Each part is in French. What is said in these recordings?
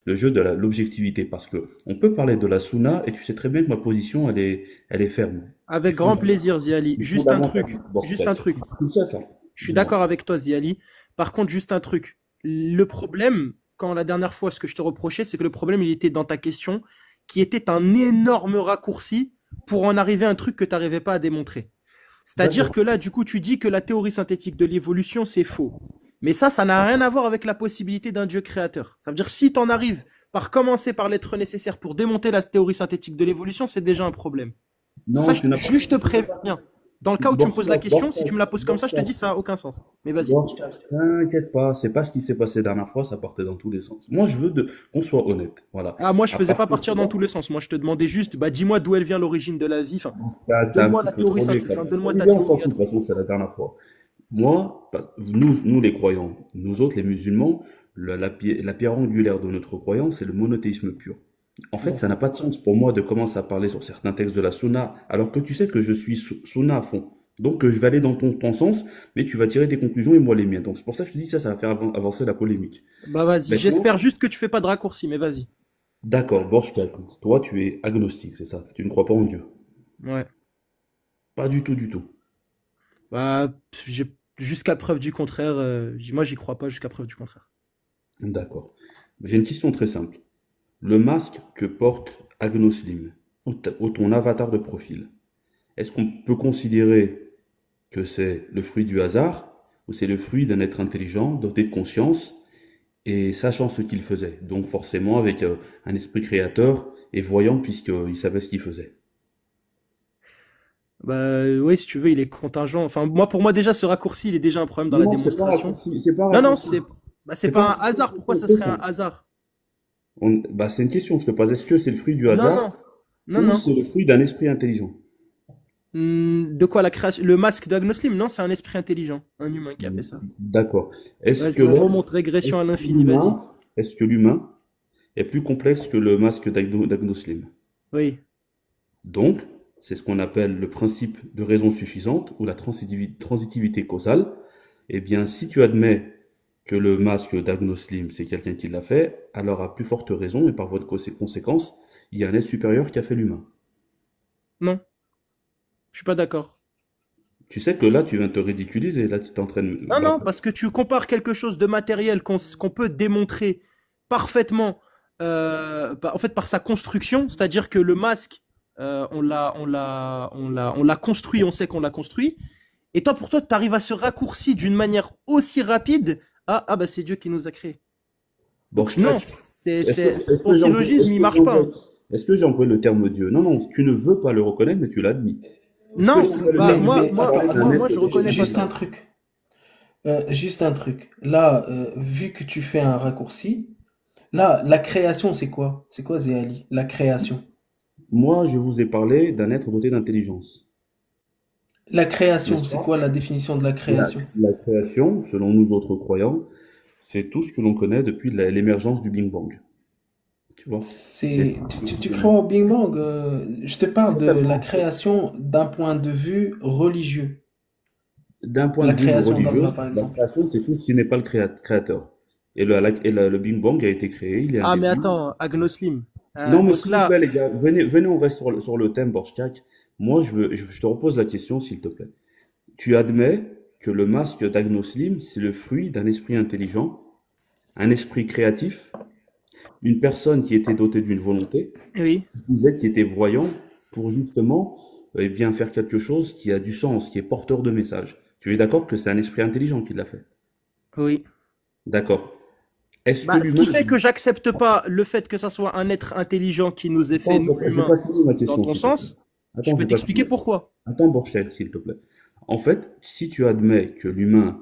le jeu de l'objectivité, parce que on peut parler de la sunna et tu sais très bien que ma position, elle est ferme. Avec Du grand fond- plaisir, Ziali. du Juste un fondamental. truc. Bon, Juste un truc. tout ça, ça. Je suis Dis-moi. d'accord avec toi, Ziali. Par contre, juste un truc. Le problème, quand la dernière fois, ce que je te reprochais, c'est que le problème, il était dans ta question, qui était un énorme raccourci pour en arriver à un truc que tu n'arrivais pas à démontrer. C'est-à-dire D'accord. que là, du coup, tu dis que la théorie synthétique de l'évolution, c'est faux. Mais ça n'a rien à voir avec la possibilité d'un Dieu créateur. Ça veut dire si tu en arrives par commencer par l'être nécessaire pour démonter la théorie synthétique de l'évolution, c'est déjà un problème. Ça, Non, tu n'as pas. juste je te préviens. Dans le cas où tu Bon, me poses la question, si tu me la poses comme ça, je te bon, dis ça n'a aucun sens. Mais vas-y. bon, t'inquiète pas, c'est pas ce qui s'est passé la dernière fois, ça partait dans tous les sens. Moi, je veux qu'on soit honnête, voilà. Ah, moi, je À faisais pas partir de partir dans là, tous les sens. Moi, je te demandais juste, bah, dis-moi d'où elle vient l'origine de la vie. Enfin, t'as un donne-moi petit la peu théorie trollé synthétique. quand Enfin, même. donne-moi Mais ta bien, on s'en théorie à fout, de toi. toute façon, c'est la dernière fois. Moi, nous, les croyants, nous autres, les musulmans, la pierre angulaire de notre croyance, c'est le monothéisme pur. En fait, ça n'a pas de sens pour moi de commencer à parler sur certains textes de la Sunna, alors que tu sais que je suis Sunna à fond. Donc, je vais aller dans ton sens, mais tu vas tirer tes conclusions et moi les miennes. Donc, c'est pour ça que je te dis ça, ça va faire avancer la polémique. Bah, vas-y. Maintenant, J'espère juste que tu fais pas de raccourci, mais vas-y. d'accord, Borch Kalkou, toi, tu es agnostique, c'est ça? Tu ne crois pas en Dieu? Ouais. Pas du tout, du tout. Bah, jusqu'à preuve du contraire, moi, j'y crois pas jusqu'à preuve du contraire. D'accord. J'ai une question très simple. Le masque que porte Agnoslim, ou ton avatar de profil, est-ce qu'on peut considérer que c'est le fruit du hasard ou c'est le fruit d'un être intelligent, doté de conscience et sachant ce qu'il faisait? Donc forcément avec un esprit créateur et voyant puisqu'il savait ce qu'il faisait. Bah, oui, si tu veux, il est contingent. Enfin, moi, pour moi, déjà, ce raccourci, il est déjà un problème dans la Non, c'est pas démonstration. raccourci, c'est pas Non, non, raccourci, c'est c'est pas pas un raccourci, hasard. c'est Pourquoi très ça très serait un simple. hasard? Bah, c'est une question, je te pose, est-ce que c'est le fruit du Non, hasard non, non, ou non. c'est le fruit d'un esprit intelligent? De quoi la création? Le masque d'Agnoslim? Non, c'est un esprit intelligent, un humain qui a fait ça. D'accord. Est-ce que Vas-y, on remonte régression à est-ce que l'infini, vas-y. l'humain est plus complexe que le masque d'Agnoslim? Oui. Donc, c'est ce qu'on appelle le principe de raison suffisante ou la transitivité causale. Eh bien, si tu admets que le masque d'Agnoslim, c'est quelqu'un qui l'a fait, alors à plus forte raison, et par voie de conséquence, il y a un être supérieur qui a fait l'humain. Non, je suis pas d'accord. Tu sais que là, tu viens de te ridiculiser, là, tu t'entraînes de me Non, non, battre. parce que tu compares quelque chose de matériel qu'on peut démontrer parfaitement, en fait, par sa construction, c'est-à-dire que le masque, on l'a construit, on sait qu'on l'a construit, et toi, pour toi, tu arrives à se raccourcir d'une manière aussi rapide. Ah, bah, c'est Dieu qui nous a créés. Donc, non, Borchak, est-ce ton que syllogisme, il marche pas, hein. j'ai employé le terme Dieu? Non, non, tu ne veux pas le reconnaître, mais tu l'admis. Est-ce que j'ai Non, employé le bah, terme moi, Dieu? Mais moi, attends, Alors, c'est un moi, attends, moi, être je reconnais pas juste ça. un truc. Juste un truc. Là, vu que tu fais un raccourci, là, la création, c'est quoi? C'est quoi, Zéali? La création. Moi, je vous ai parlé d'un être doté d'intelligence, La création, n'est-ce c'est pas? quoi la définition de la La, création? la création, selon nous autres croyants, c'est tout ce que l'on connaît depuis l'émergence du Big Bang. Tu vois? C'est C'est, tout ce que l'on tu connaît. crois au Big Bang? Je te parle de la Totalement. création d'un point de vue religieux. D'un point La de vue création religieux, d'Allah, par la exemple. création, c'est tout ce qui n'est pas le créateur. Le Big Bang a été créé, il y a un Ah, mais début. attends, Agnoslim. Non, mais Donc s'il vous là, plaît, les gars, venez, on reste sur le thème Borchak. Moi, je te repose la question, s'il te plaît. Tu admets que le masque d'Agnoslim, c'est le fruit d'un esprit intelligent, un esprit créatif, une personne qui était dotée d'une volonté, oui, qui était voyant pour justement, eh bien, faire quelque chose qui a du sens, qui est porteur de message. Tu es d'accord que c'est un esprit intelligent qui l'a fait? oui. D'accord. Est-ce que Bah, ce qui l'humain... fait que j'accepte pas le fait que ça soit un être intelligent qui nous ait fait, Attends, nous j'ai humains, pas fini ma dans question, ton s'il te plaît. sens, je Attends, peux j'ai pas t'expliquer fini. pourquoi. Attends, Borchel, s'il te plaît. En fait, si tu admets que l'humain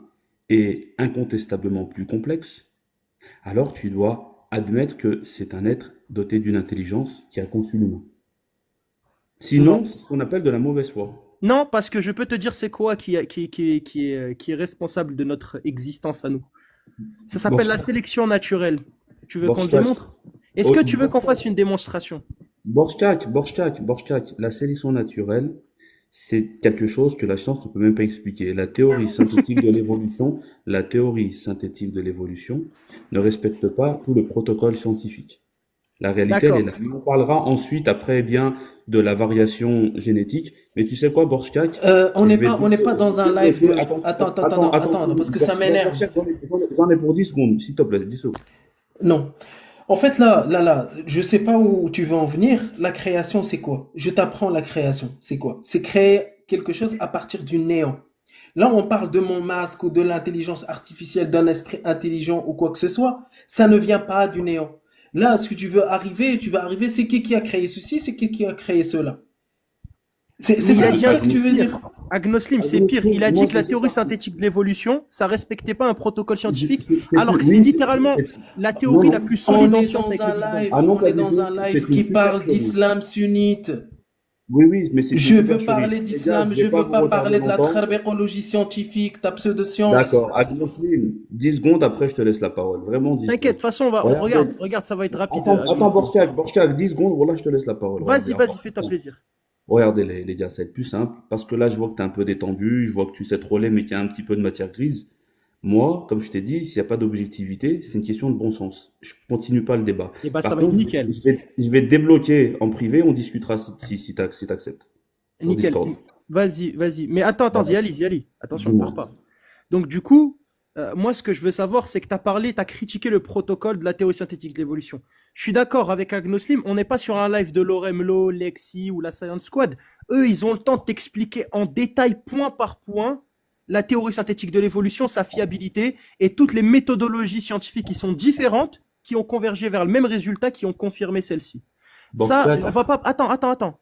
est incontestablement plus complexe, alors tu dois admettre que c'est un être doté d'une intelligence qui a conçu l'humain. Non. Sinon, c'est ce qu'on appelle de la mauvaise foi. Non, parce que je peux te dire c'est quoi qui est responsable de notre existence à nous. Ça s'appelle la Borchak, sélection naturelle. Tu veux qu'on le Borchak, démontre? Est-ce oh, que tu veux qu'on fasse une démonstration? Borchak, la sélection naturelle, C'est quelque chose que la science ne peut même pas expliquer. La théorie synthétique de l'évolution ne respecte pas tout le protocole scientifique. La réalité, elle est D'accord. là. On parlera ensuite, après, bien, de la variation génétique. Mais tu sais quoi, Borchkak? Je vais On n'est pas dans un live débloquer. de. Attends, parce que ça m'énerve. Borchkak, j'en ai pour 10 secondes, s'il te plaît, 10 secondes. Non. En fait, je sais pas où tu veux en venir. La création, c'est quoi? Je t'apprends la création. C'est quoi? C'est créer quelque chose à partir du néant. Là, on parle de mon masque ou de l'intelligence artificielle, d'un esprit intelligent ou quoi que ce soit. Ça ne vient pas du néant. Là, ce que tu vas arriver, c'est qui a créé ceci, c'est qui a créé cela. C'est Mais il ça, a c'est dit un ça que tu truc veux pire. dire? Agnoslim, c'est pire. Il a dit Moi, que je la sais théorie pas. synthétique de l'évolution, ça respectait pas un protocole scientifique, C'est alors que c'est oui, littéralement la non, théorie la non. plus solide en On est science avec dans le un Big Bang. live, Ah non, on pas est du dans tout. un live C'est une qui parle supercherie. d'islam sunnite. Oui, oui, mais c'est une Je veux supercherie. parler Les gars, d'islam, je je vais pas veux vous pas retarder parler de la longtemps. trabécologie scientifique, ta pseudo-science. D'accord. Agnoslim, 10 secondes, après, je te laisse la parole. Vraiment 10 T'inquiète, de secondes. toute façon, Regardez. regarde, ça va être rapide, Attends, Agnoslim. Borchak, 10 secondes, voilà, je te laisse la parole. Regardez, Vas-y, encore. fais-toi plaisir. Regardez, les gars, ça va être plus simple. Parce que là, je vois que tu es un peu détendu, je vois que tu sais troller, mais qu'il y a un petit peu de matière grise. Moi, comme je t'ai dit, s'il n'y a pas d'objectivité, c'est une question de bon sens. Je continue pas le débat. Et bah, ça Par va être contre, nickel. je vais te débloquer en privé, on discutera si t'acceptes. Sur Nickel. Discord. Vas-y. Mais attends, Voilà. Ziali. Attention, ne Dis-moi. pars pas. Donc, du coup, moi, ce que je veux savoir, c'est que tu as critiqué le protocole de la théorie synthétique de l'évolution. Je suis d'accord avec Agnoslim, on n'est pas sur un live de Loremlo, Lexi ou la Science Squad. Eux, ils ont le temps de t'expliquer en détail, point par point, la théorie synthétique de l'évolution, sa fiabilité et toutes les méthodologies scientifiques qui sont différentes, qui ont convergé vers le même résultat, qui ont confirmé celle-ci. Ça, Borchak, on va pas.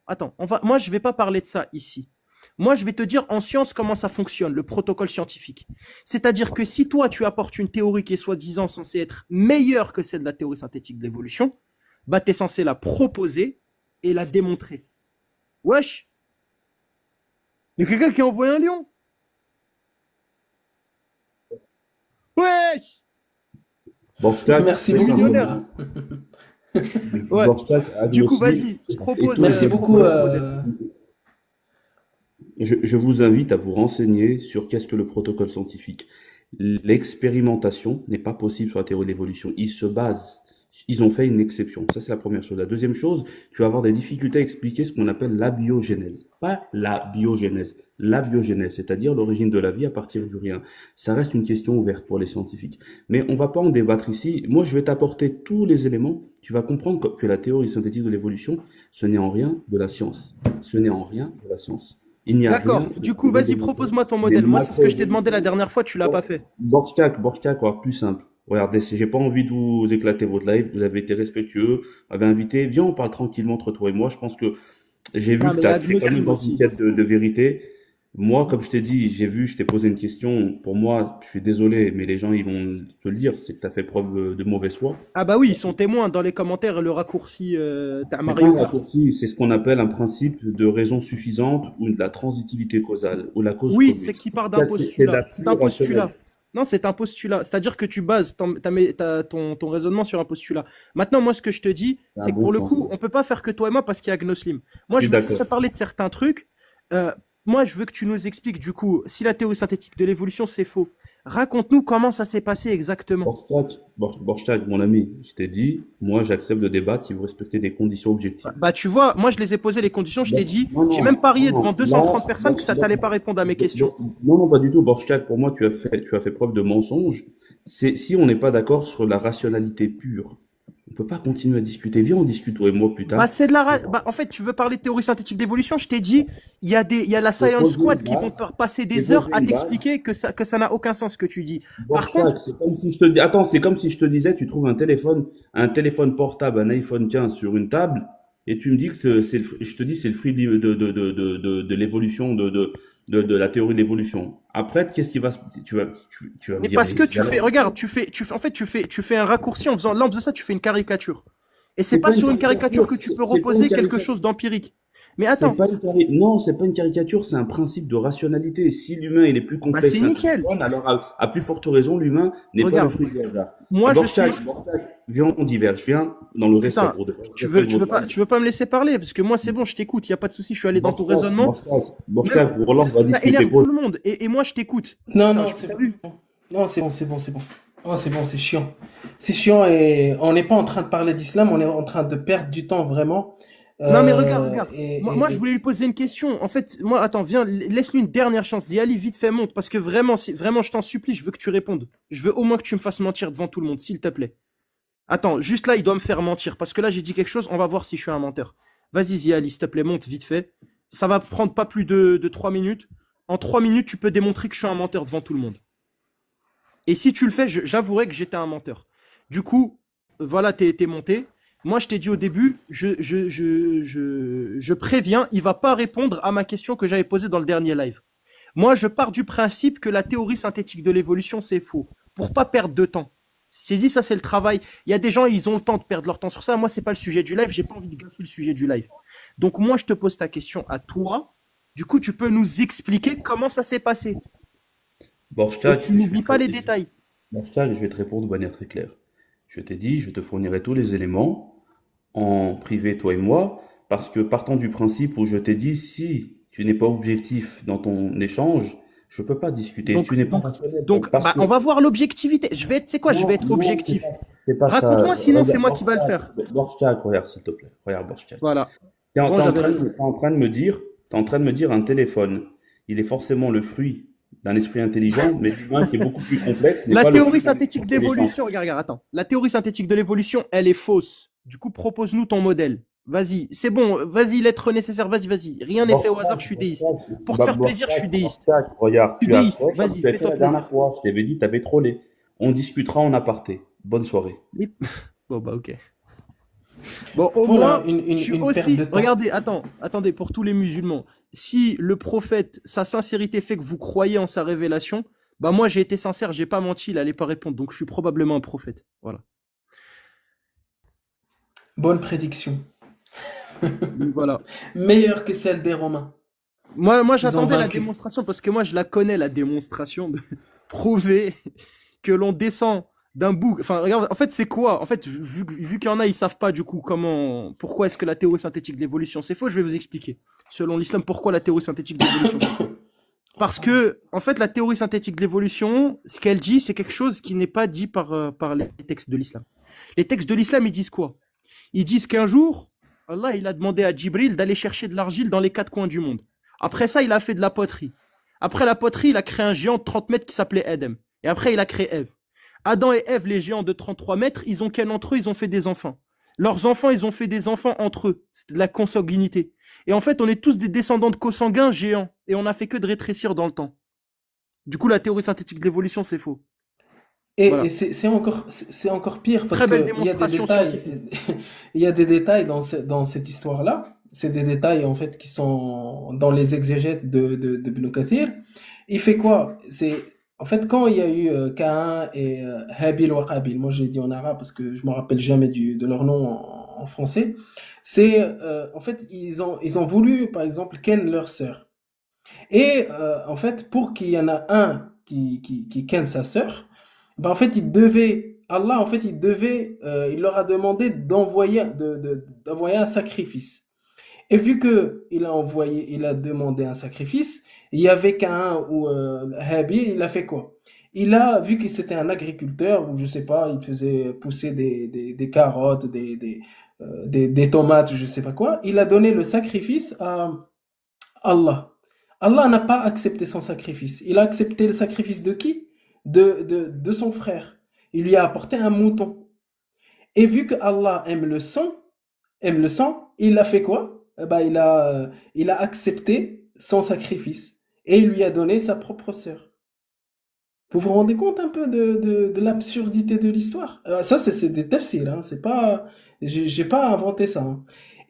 Attends. Moi, je vais pas parler de ça ici. Moi, je vais te dire en science comment ça fonctionne, le protocole scientifique. C'est-à-dire que si toi, tu apportes une théorie qui est soi-disant censée être meilleure que celle de la théorie synthétique de l'évolution, bah, tu es censé la proposer et la démontrer. Wesh, il y a quelqu'un qui a envoyé un lion. Wesh, Borchak, Merci très le beaucoup. millionnaire. simplement. Ouais. Borchak, Du coup, Agnoslim, vas-y, propose, Merci beaucoup. propose ton modèle. je vous invite à vous renseigner sur qu'est-ce que le protocole scientifique. L'expérimentation n'est pas possible sur la théorie de l'évolution. Ils ont fait une exception. Ça, c'est la première chose. La deuxième chose, tu vas avoir des difficultés à expliquer ce qu'on appelle l'abiogénèse. Pas la biogénèse, l'abiogénèse, c'est-à-dire l'origine de la vie à partir du rien. Ça reste une question ouverte pour les scientifiques. Mais on va pas en débattre ici. Moi, je vais t'apporter tous les éléments. Tu vas comprendre que la théorie synthétique de l'évolution, ce n'est en rien de la science. Ce n'est en rien de la science. Il n'y a rien D'accord. Du coup, de vas-y, démontré. propose-moi ton Les modèle. Moi, c'est ce que je t'ai demandé la macroévolutions. dernière fois, tu l'as pas fait. Borchak, quoi, plus simple. Regardez, si j'ai pas envie de vous éclater votre live, vous avez été respectueux, m'avez invité, viens, on parle tranquillement entre toi et moi. Je pense que j'ai vu Non, que mais il tu y a as quand même Agnoslim dans une aussi. quête de vérité. Moi, comme je t'ai dit, j'ai vu, je t'ai posé une question. Pour moi, je suis désolé, mais les gens, ils vont te le dire, c'est que tu as fait preuve de mauvaise foi. Ah bah oui, ils sont témoins dans les commentaires, le raccourci t'as C'est pas Mario un Kart. raccourci, c'est ce qu'on appelle un principe de raison suffisante ou de la transitivité causale, ou la cause Oui, c'est commute. qui part d'un C'est de la postulat. C'est un pure postulat. rationnalité. Non, c'est un postulat. C'est-à-dire que tu bases ton raisonnement sur un postulat. Maintenant, moi, ce que je te dis, C'est un c'est que bon pour le sens. coup, on peut pas faire que toi et moi parce qu'il y a Gnoslim. Moi, Je je suis veux juste te d'accord. parler de certains trucs. Euh, Moi, je veux que tu nous expliques, du coup, si la théorie synthétique de l'évolution, c'est faux. Raconte-nous comment ça s'est passé exactement. Borchak, mon ami, je t'ai dit, moi j'accepte de débattre si vous respectez des conditions objectives. Bah, tu vois, moi, je les ai posé les conditions, je t'ai dit, Non, j'ai non, même non, parié non, devant là, 230 personnes que ça t'allait pas répondre à mes questions. non, pas du tout, Borchak, pour moi tu as fait preuve de mensonge. Si on n'est pas d'accord sur la rationalité pure, on peut pas continuer à discuter. Viens, on discute toi et moi plus Bah, tard. c'est de bah, en fait, tu veux parler de théorie synthétique d'évolution, je t'ai dit, il y a la C'est Science poser Squad une qui vont base, passer c'est des heures poser à une base. t'expliquer que ça n'a aucun sens ce que tu dis. Par Borchak, contre, c'est comme si je te dis, attends, c'est comme si je te disais, tu trouves un téléphone portable, un iPhone 15 sur une table, et tu me dis que je te dis c'est le fruit de l'évolution, de la théorie de l'évolution. Après, qu'est-ce qui va tu vas me mais dire, parce mais que tu fais, jamais. regarde, en fait, tu fais un raccourci en faisant, là, en faisant ça, tu fais une caricature. Et c'est C'est pas pas une sur une caricature caricature, que tu peux c'est pas une reposer quelque caricature. chose d'empirique. Mais attends, Non, c'est pas une caricature, c'est un principe de rationalité. Si l'humain il est plus bah c'est complexe à nickel. téléphone, alors à plus forte raison, l'humain n'est pas le Regarde, fruit du hasard. moi je suis. Borchak, viens, on diverge, viens dans le respect Putain, pour de respect de votre langue. tu veux pas me laisser parler parce que moi c'est bon, je t'écoute, y a pas de souci, je suis allé dans ton raisonnement. Même Roland va ça discuter énerve pour. tout le monde et moi je t'écoute. Non, Putain, non, t'as vu? non, c'est bon, c'est bon, c'est bon. Oh, c'est bon, c'est chiant. C'est chiant et on n'est pas en train de parler d'islam, on est en train de perdre du temps vraiment. Non mais regarde. Et, Moi je et, voulais lui poser une question. En fait, moi attends, viens, laisse-lui une dernière chance. Ziali, vite fait monte parce que vraiment, vraiment je t'en supplie, je veux que tu répondes. Je veux au moins que tu me fasses mentir devant tout le monde, s'il te plaît. Attends, juste là, il doit me faire mentir parce que là j'ai dit quelque chose, on va voir si je suis un menteur. Vas-y Ziali, s'il te plaît, monte vite fait. Ça va prendre pas plus de 3 minutes. En 3 minutes, tu peux démontrer que je suis un menteur devant tout le monde. Et si tu le fais, j'avouerai que j'étais un menteur. Du coup, voilà, t'es monté. Moi, je t'ai dit au début, je préviens, il va pas répondre à ma question que j'avais posée dans le dernier live. Moi, je pars du principe que la théorie synthétique de l'évolution, c'est faux. Pour pas perdre de temps. C'est dit, ça, c'est le travail. Il y a des gens, ils ont le temps de perdre leur temps sur ça. Moi, c'est pas le sujet du live. J'ai pas envie de gâcher le sujet du live. Donc, moi, je te pose ta question à toi. Du coup, tu peux nous expliquer comment ça s'est passé. Et Borchak, tu n'oublies pas les détails. Borchak, je vais te répondre de manière très claire. Je t'ai dit, je te fournirai tous les éléments en privé, toi et moi, parce que partant du principe où je t'ai dit, si tu n'es pas objectif dans ton échange, je peux pas discuter. Donc, Tu n'es pas rationnel. donc, Parce bah, que on va voir l'objectivité. Tu sais quoi, je vais être non, objectif. c'est pas ça. Raconte-moi, sinon c'est Regarde, moi qui va le faire. Borchak, regarde s'il te plaît. Regarde Borchak. Voilà. T'es en, Bon, t'es en j'avais train raison. de, t'es en train de me dire, t'es en train de me dire un téléphone. Il est forcément le fruit d'un esprit intelligent, mais l'humain qui est beaucoup plus complexe n'est La pas le théorie fruit d'un synthétique esprit intelligent. d'évolution, regarde, attends. La théorie synthétique de l'évolution, elle est fausse. Du coup, propose-nous ton modèle. Vas-y, c'est bon, vas-y, l'être nécessaire, vas-y. Rien n'est fait au hasard, je suis déiste. Pour te faire plaisir, je suis déiste. Regarde, Je suis tu as déiste, fait comme vas-y, tu as fait fais-toi la dernière plaisir. fois. Je t'avais dit, t'avais trollé. On discutera en aparté. Bonne soirée. Mais- Bon, bah, ok. Bon, au voilà, moins, je suis une perte de aussi. temps. Regardez, attendez, pour tous les musulmans, si le prophète, sa sincérité fait que vous croyez en sa révélation, bah moi j'ai été sincère, j'ai pas menti, il allait pas répondre, donc je suis probablement un prophète. Voilà. Bonne prédiction. Donc voilà. Meilleure que celle des Romains. Moi Ils ont j'attendais la vaincu. démonstration parce que moi je la connais, la démonstration de prouver que l'on descend d'un bouc. Enfin, regarde, en fait, c'est quoi? En fait, vu qu'il y en a, ils savent pas du coup pourquoi est-ce que la théorie synthétique de l'évolution c'est faux, je vais vous expliquer. Selon l'islam, pourquoi la théorie synthétique de l'évolution c'est faux. Parce que, en fait, la théorie synthétique de l'évolution, ce qu'elle dit, c'est quelque chose qui n'est pas dit par les textes de l'islam. Les textes de l'islam, ils disent quoi? Ils disent qu'un jour, Allah, il a demandé à Djibril d'aller chercher de l'argile dans les 4 coins du monde. Après ça, il a fait de la poterie. Après la poterie, il a créé un géant de 30 mètres qui s'appelait Adam. Et après, il a créé Ève. Adam et Ève, les géants de 33 mètres, ils ont qu'un entre eux, ils ont fait des enfants. Leurs enfants, ils ont fait des enfants entre eux. C'est de la consanguinité. Et en fait, on est tous des descendants de consanguins géants. Et on n'a fait que de rétrécir dans le temps. Du coup, la théorie synthétique de l'évolution, c'est faux. Et Voilà. c'est encore pire parce Très belle que il y a des démonstration détails, scientifique. il y a des détails dans cette histoire-là. C'est des détails en fait qui sont dans les exégètes de Ibn Kathir. Il fait quoi? C'est en fait quand il y a eu Caïn et Habil ou Qabil, moi j'ai dit en arabe parce que je me rappelle jamais de leur nom en français. C'est en fait ils ont voulu par exemple ken leur sœur. Et en fait pour qu'il y en a un qui ken sa sœur, ben, en fait, Allah, en fait, il leur a demandé d'envoyer un sacrifice. Et vu que il a demandé un sacrifice, il y avait qu'un ou Habil, il a fait quoi? Il a vu que c'était un agriculteur ou je sais pas, il faisait pousser des carottes, des tomates, je sais pas quoi. Il a donné le sacrifice à Allah. Allah n'a pas accepté son sacrifice. Il a accepté le sacrifice de qui? De son frère. Il lui a apporté un mouton. Et vu que Allah aime le sang, il a fait quoi? Eh ben, il a accepté son sacrifice. Et il lui a donné sa propre sœur. Vous vous rendez compte un peu de l'absurdité de l'histoire? Ça, c'est des tafsirs, hein. C'est pas, j'ai pas inventé ça, hein.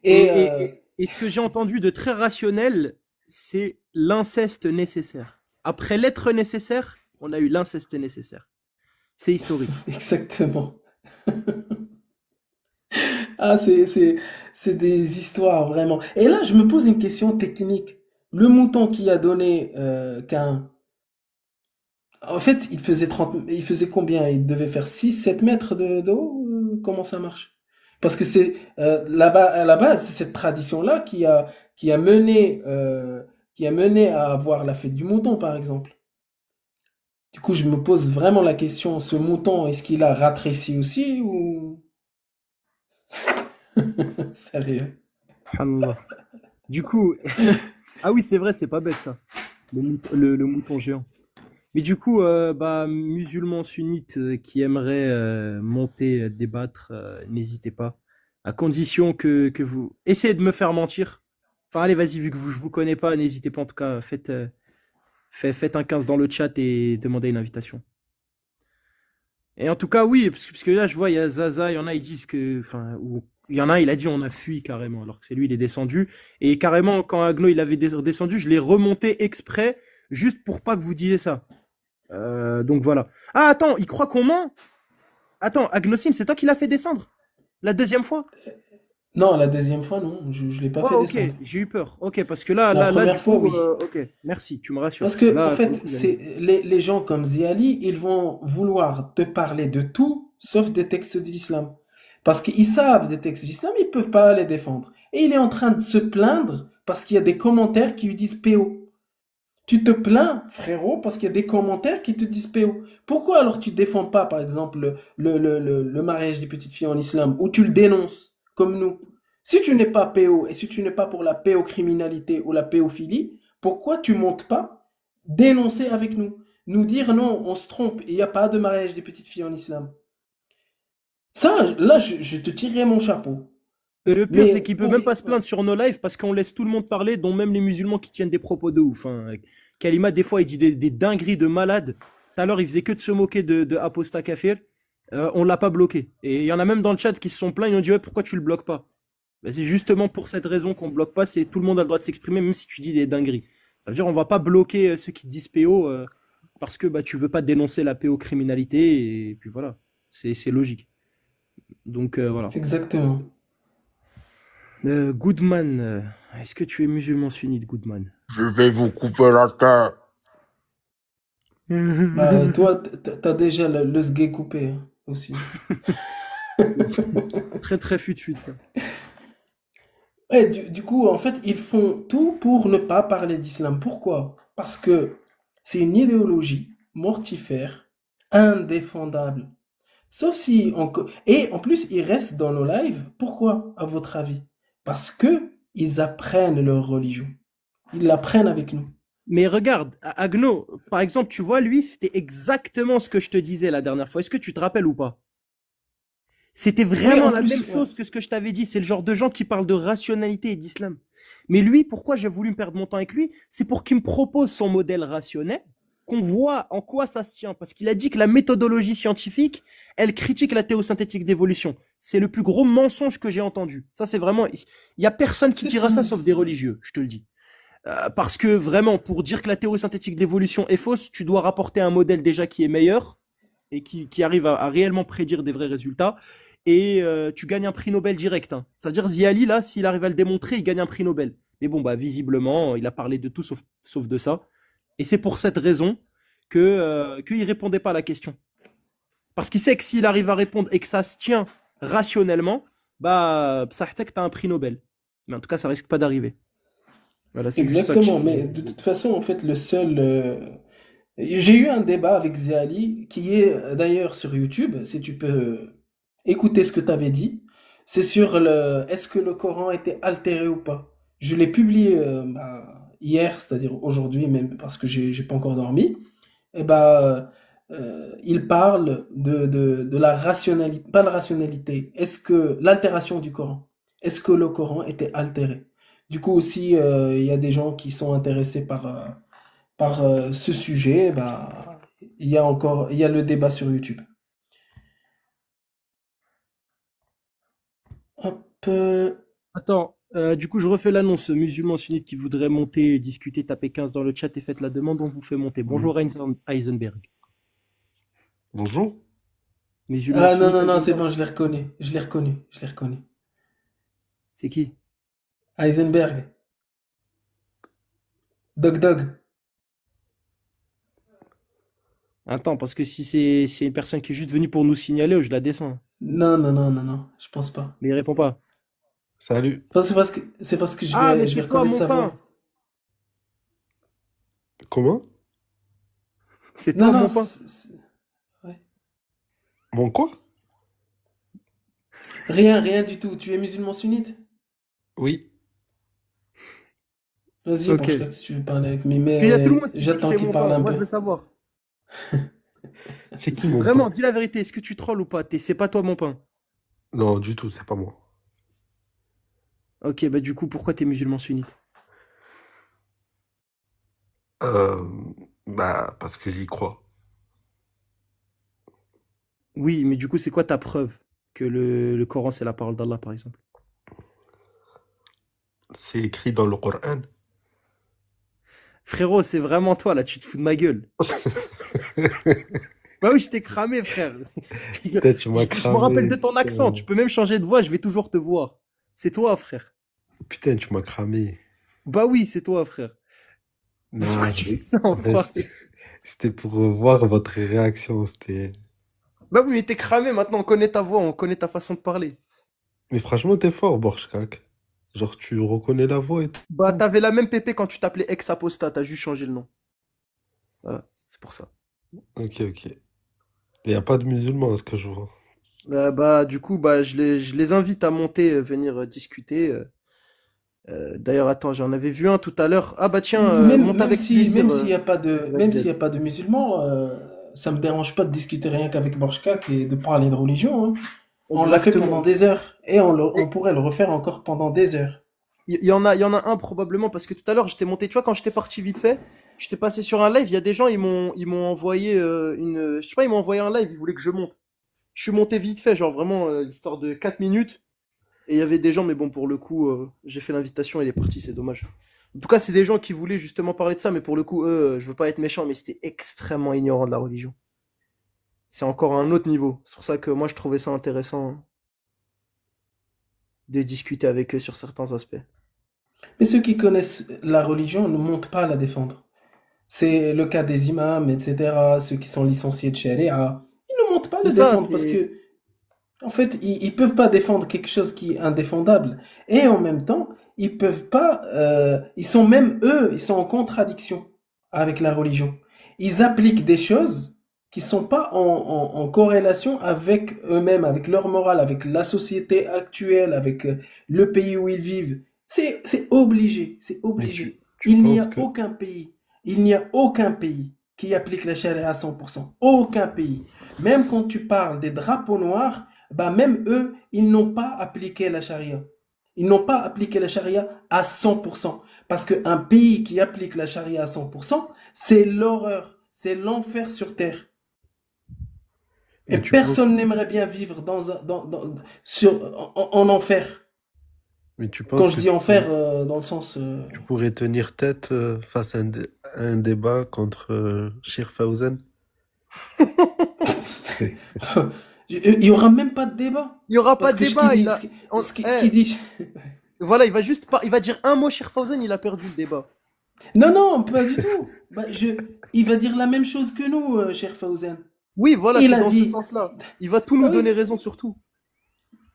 Et Et ce que j'ai entendu de très rationnel, c'est l'inceste nécessaire. Après l'être nécessaire, on a eu l'inceste nécessaire. C'est historique. exactement. Ah, C'est des histoires vraiment. Et là, je me pose une question technique. Le mouton qui a donné Caïn, en fait, il faisait combien? Il devait faire 6, 7 mètres de haut? Comment ça marche? Parce que c'est là-bas, à la base, c'est cette tradition-là qui a qui a mené à avoir la fête du mouton, par exemple. Du coup, je me pose vraiment la question, ce mouton, est-ce qu'il a ratréci aussi ou... Sérieux? Subhanallah. Du coup, ah oui, c'est vrai, c'est pas bête ça. Le mouton géant. Mais du coup, bah, musulmans sunnites qui aimeraient monter, débattre, n'hésitez pas. À condition que vous essayez de me faire mentir. Enfin, allez, vas-y, vu que je vous connais pas, n'hésitez pas. En tout cas, faites un 15 dans le chat et demandez une invitation. Et en tout cas, oui, parce que là, je vois, il y a Zaza, il y en a, ils disent que, enfin, ou il y en a, il a dit on a fui carrément, alors que c'est lui, il est descendu. Et carrément, quand Agno, il avait descendu, je l'ai remonté exprès, juste pour pas que vous disiez ça. Donc voilà. Ah, attends, il croit qu'on ment? Attends, Agnosim, c'est toi qui l'as fait descendre? La deuxième fois? Non, la deuxième fois, non, je l'ai pas Ouais, fait ok, descendre. j'ai eu peur. Ok, parce que La du première fois, coup, oui. ok, merci, tu me rassures, Parce parce que que, en là, pour le fait, coup, j'allais. les gens comme Ziali, ils vont vouloir te parler de tout, sauf des textes de l'islam. Parce qu'ils savent des textes de l'islam, ils peuvent pas les défendre. Et il est en train de se plaindre parce qu'il y a des commentaires qui lui disent PO. Tu te plains, frérot, parce qu'il y a des commentaires qui te disent PO. Pourquoi alors tu défends pas, par exemple, le mariage des petites filles en islam, ou tu le dénonces, comme nous? Si tu n'es pas PO, et si tu n'es pas pour la pédocriminalité ou la pédophilie, pourquoi tu montes pas dénoncer avec nous? Nous dire non, on se trompe, il n'y a pas de mariage des petites filles en islam. Ça, là, je te tirerai mon chapeau. Et le pire, Mais c'est qu'il peut pour... même pas se plaindre sur nos lives parce qu'on laisse tout le monde parler, dont même les musulmans qui tiennent des propos de ouf. Hein. Kalima, des fois, il dit des dingueries de malade. Tout à l'heure, il faisait que de se moquer de Apostat Kafir. On l'a pas bloqué. Et il y en a même dans le chat qui se sont plaints, ils ont dit ouais, pourquoi tu le bloques pas? Ben, c'est justement pour cette raison qu'on bloque pas, c'est tout le monde a le droit de s'exprimer, même si tu dis des dingueries. Ça veut dire on va pas bloquer ceux qui disent PO parce que bah, tu veux pas dénoncer la PO criminalité, et puis voilà. C'est logique. Donc voilà. Exactement. Goodman, est-ce que tu es musulman sunnite, Goodman? Je vais vous couper la tête. Bah, toi, t'as déjà le sgé coupé hein, aussi. Très très fut ça. Ouais, du coup, en fait, ils font tout pour ne pas parler d'islam. Pourquoi? Parce que c'est une idéologie mortifère, indéfendable. Sauf si et en plus, ils restent dans nos lives. Pourquoi, à votre avis? Parce que ils apprennent leur religion. Ils l'apprennent avec nous. Mais regarde, Agno, par exemple, tu vois, lui, c'était exactement ce que je te disais la dernière fois. Est-ce que tu te rappelles ou pas? C'était Oui, vraiment en la plus, même chose que ce que je t'avais dit. C'est le genre de gens qui parlent de rationalité et d'islam. Mais lui, pourquoi j'ai voulu me perdre mon temps avec lui? C'est pour qu'il me propose son modèle rationnel, qu'on voit en quoi ça se tient. Parce qu'il a dit que la méthodologie scientifique, elle critique la théosynthétique d'évolution. C'est le plus gros mensonge que j'ai entendu. Ça, c'est vraiment... Il y a personne qui c'est dira ça. ça sauf des religieux, je te le dis. Parce que vraiment, pour dire que la théorie synthétique de l'évolution est fausse, tu dois rapporter un modèle déjà qui est meilleur et qui arrive à réellement prédire des vrais résultats. Et tu gagnes un prix Nobel direct. Hein. Ça veut dire Ziali, là, s'il arrive à le démontrer, il gagne un prix Nobel. Mais bon, bah visiblement, il a parlé de tout sauf de ça. Et c'est pour cette raison qu'il répondait pas à la question. Parce qu'il sait que s'il arrive à répondre et que ça se tient rationnellement, bah ça que t'as un prix Nobel. Mais en tout cas, ça risque pas d'arriver. Voilà, c'est juste ça que je Exactement. Mais voulais de dire. toute façon, en fait, le seul. J'ai eu un débat avec Zéali, qui est d'ailleurs sur YouTube, si tu peux écouter ce que tu avais dit. C'est sur le est-ce que le Coran était altéré ou pas. Je l'ai publié hier, c'est-à-dire aujourd'hui, même parce que j'ai pas encore dormi. Et il parle de la rationalité, pas la rationalité. Est-ce que l'altération du Coran, est-ce que le Coran était altéré? Du coup aussi, il y a des gens qui sont intéressés par ce sujet, bah, il y a le débat sur YouTube. Hop, Attends, du coup, je refais l'annonce. Musulmans sunnites qui voudraient monter, discuter, taper 15 dans le chat et faites la demande, on vous fait monter. Bonjour Heisenberg. Bonjour. Musulmans Ah non, sunnites non, non, c'est Heisenberg. bon, je l'ai reconnu, je l'ai reconnu, je l'ai reconnu. C'est qui? Heisenberg. Dog Dog. Attends, parce que si c'est une personne qui est juste venue pour nous signaler, je la descends. Non, non, non, non, non, je pense pas. Mais il répond pas. Salut. C'est parce que je Ah, mais vais, je vais c'est toi, reconnaître mon sa pain! voix. Comment? C'est Non, toi, non, mon pain! ouais. Mon quoi? Rien, rien du tout. Tu es musulman sunnite? Oui. Vas-y, Ok. Borchak, si tu veux parler avec lui, Parce qu'il y a tout le mais monde qui dit que j'attends c'est qu'il mon parle pain. un Moi, je peu. veux savoir. C'est qui C'est mon vraiment, pain? dis la vérité. Est-ce que tu trolles ou pas? C'est pas toi, mon pain. Non, du tout, c'est pas moi. Ok, bah du coup, pourquoi t'es musulman sunnite? Euh, Bah, parce que j'y crois. Oui, mais du coup, c'est quoi ta preuve que le Coran, c'est la parole d'Allah, par exemple? C'est écrit dans le Coran. Frérot, c'est vraiment toi, là, tu te fous de ma gueule. Bah oui, je t'ai cramé, frère. Putain, tu m'as Je me rappelle de cramé. ton accent. Tu Putain. peux même changer de voix, je vais toujours te voir. C'est toi, frère. Putain, tu m'as cramé. Bah oui, c'est toi, frère. Pourquoi Non, tu fais ça, enfoiré? c'était pour voir votre réaction. C'était. Bah oui, mais t'es cramé, maintenant on connaît ta voix, on connaît ta façon de parler. Mais franchement, t'es fort, Borchkak. Genre, tu reconnais la voix et Bah tout. t'avais la même pépé quand tu t'appelais ex-apostat, t'as juste changé le nom. Voilà, c'est pour ça. Ok, ok. Il n'y a pas de musulmans à ce que je vois. Bah du coup, bah je les invite à monter, venir discuter. D'ailleurs, attends, j'en avais vu un tout à l'heure. Ah bah tiens, Même, monte avec plaisir, même s'il y a pas de, avec même s'il Z. y a pas de musulmans, ça me dérange pas de discuter rien qu'avec Borchak et de parler de religion, hein. On l'a fait pendant Exactement. des heures et Et on pourrait le refaire encore pendant des heures. il y en a un probablement parce que tout à l'heure j'étais monté, tu vois, quand j'étais parti vite fait, j'étais passé sur un live, il y a des gens, ils m'ont envoyé je sais pas, ils m'ont envoyé un live, ils voulaient que je monte. Je suis monté vite fait, genre vraiment l'histoire de 4 minutes. Et il y avait des gens, mais bon, pour le coup, j'ai fait l'invitation, il est parti, c'est dommage. En tout cas, c'est des gens qui voulaient justement parler de ça, mais pour le coup, eux, je veux pas être méchant, mais c'était extrêmement ignorant de la religion. C'est encore un autre niveau. C'est pour ça que moi, je trouvais ça intéressant de discuter avec eux sur certains aspects. Mais ceux qui connaissent la religion ne montent pas à la défendre. C'est le cas des imams, etc., ceux qui sont licenciés de charia. Ils ne montent pas à C'est la ça, défendre parce c'est... que, en fait, ils peuvent pas défendre quelque chose qui est indéfendable. Et en même temps, ils peuvent pas, ils sont même eux, ils sont en contradiction avec la religion. Ils appliquent des choses qui sont pas en corrélation avec eux-mêmes, avec leur morale, avec la société actuelle, avec le pays où ils vivent. C'est obligé, c'est Mais obligé. tu Il n'y penses a que. aucun pays, il n'y a aucun pays qui applique la charia à 100%. Aucun pays. Même quand tu parles des drapeaux noirs, bah même eux, ils n'ont pas appliqué la charia. Ils n'ont pas appliqué la charia à 100%. Parce qu'un pays qui applique la charia à 100%, c'est l'horreur, c'est l'enfer sur terre. Et Mais tu penses. personne n'aimerait bien vivre en enfer. Mais tu Quand penses je que dis enfer, dans le sens... tu pourrais tenir tête face à un débat contre Shirfausen? il y aura même pas de débat. Il y aura pas Parce de que ce qu'il débat, dit, ce qu'il dit... voilà, il va juste pas, il va dire un mot, Schaerfhausen, il a perdu le débat. Non, non, pas du tout. Bah, il va dire la même chose que nous, cher Fawzan. Oui, voilà, Il c'est a dans ce dit, sens-là. Il va tout nous bah donner oui, raison sur tout.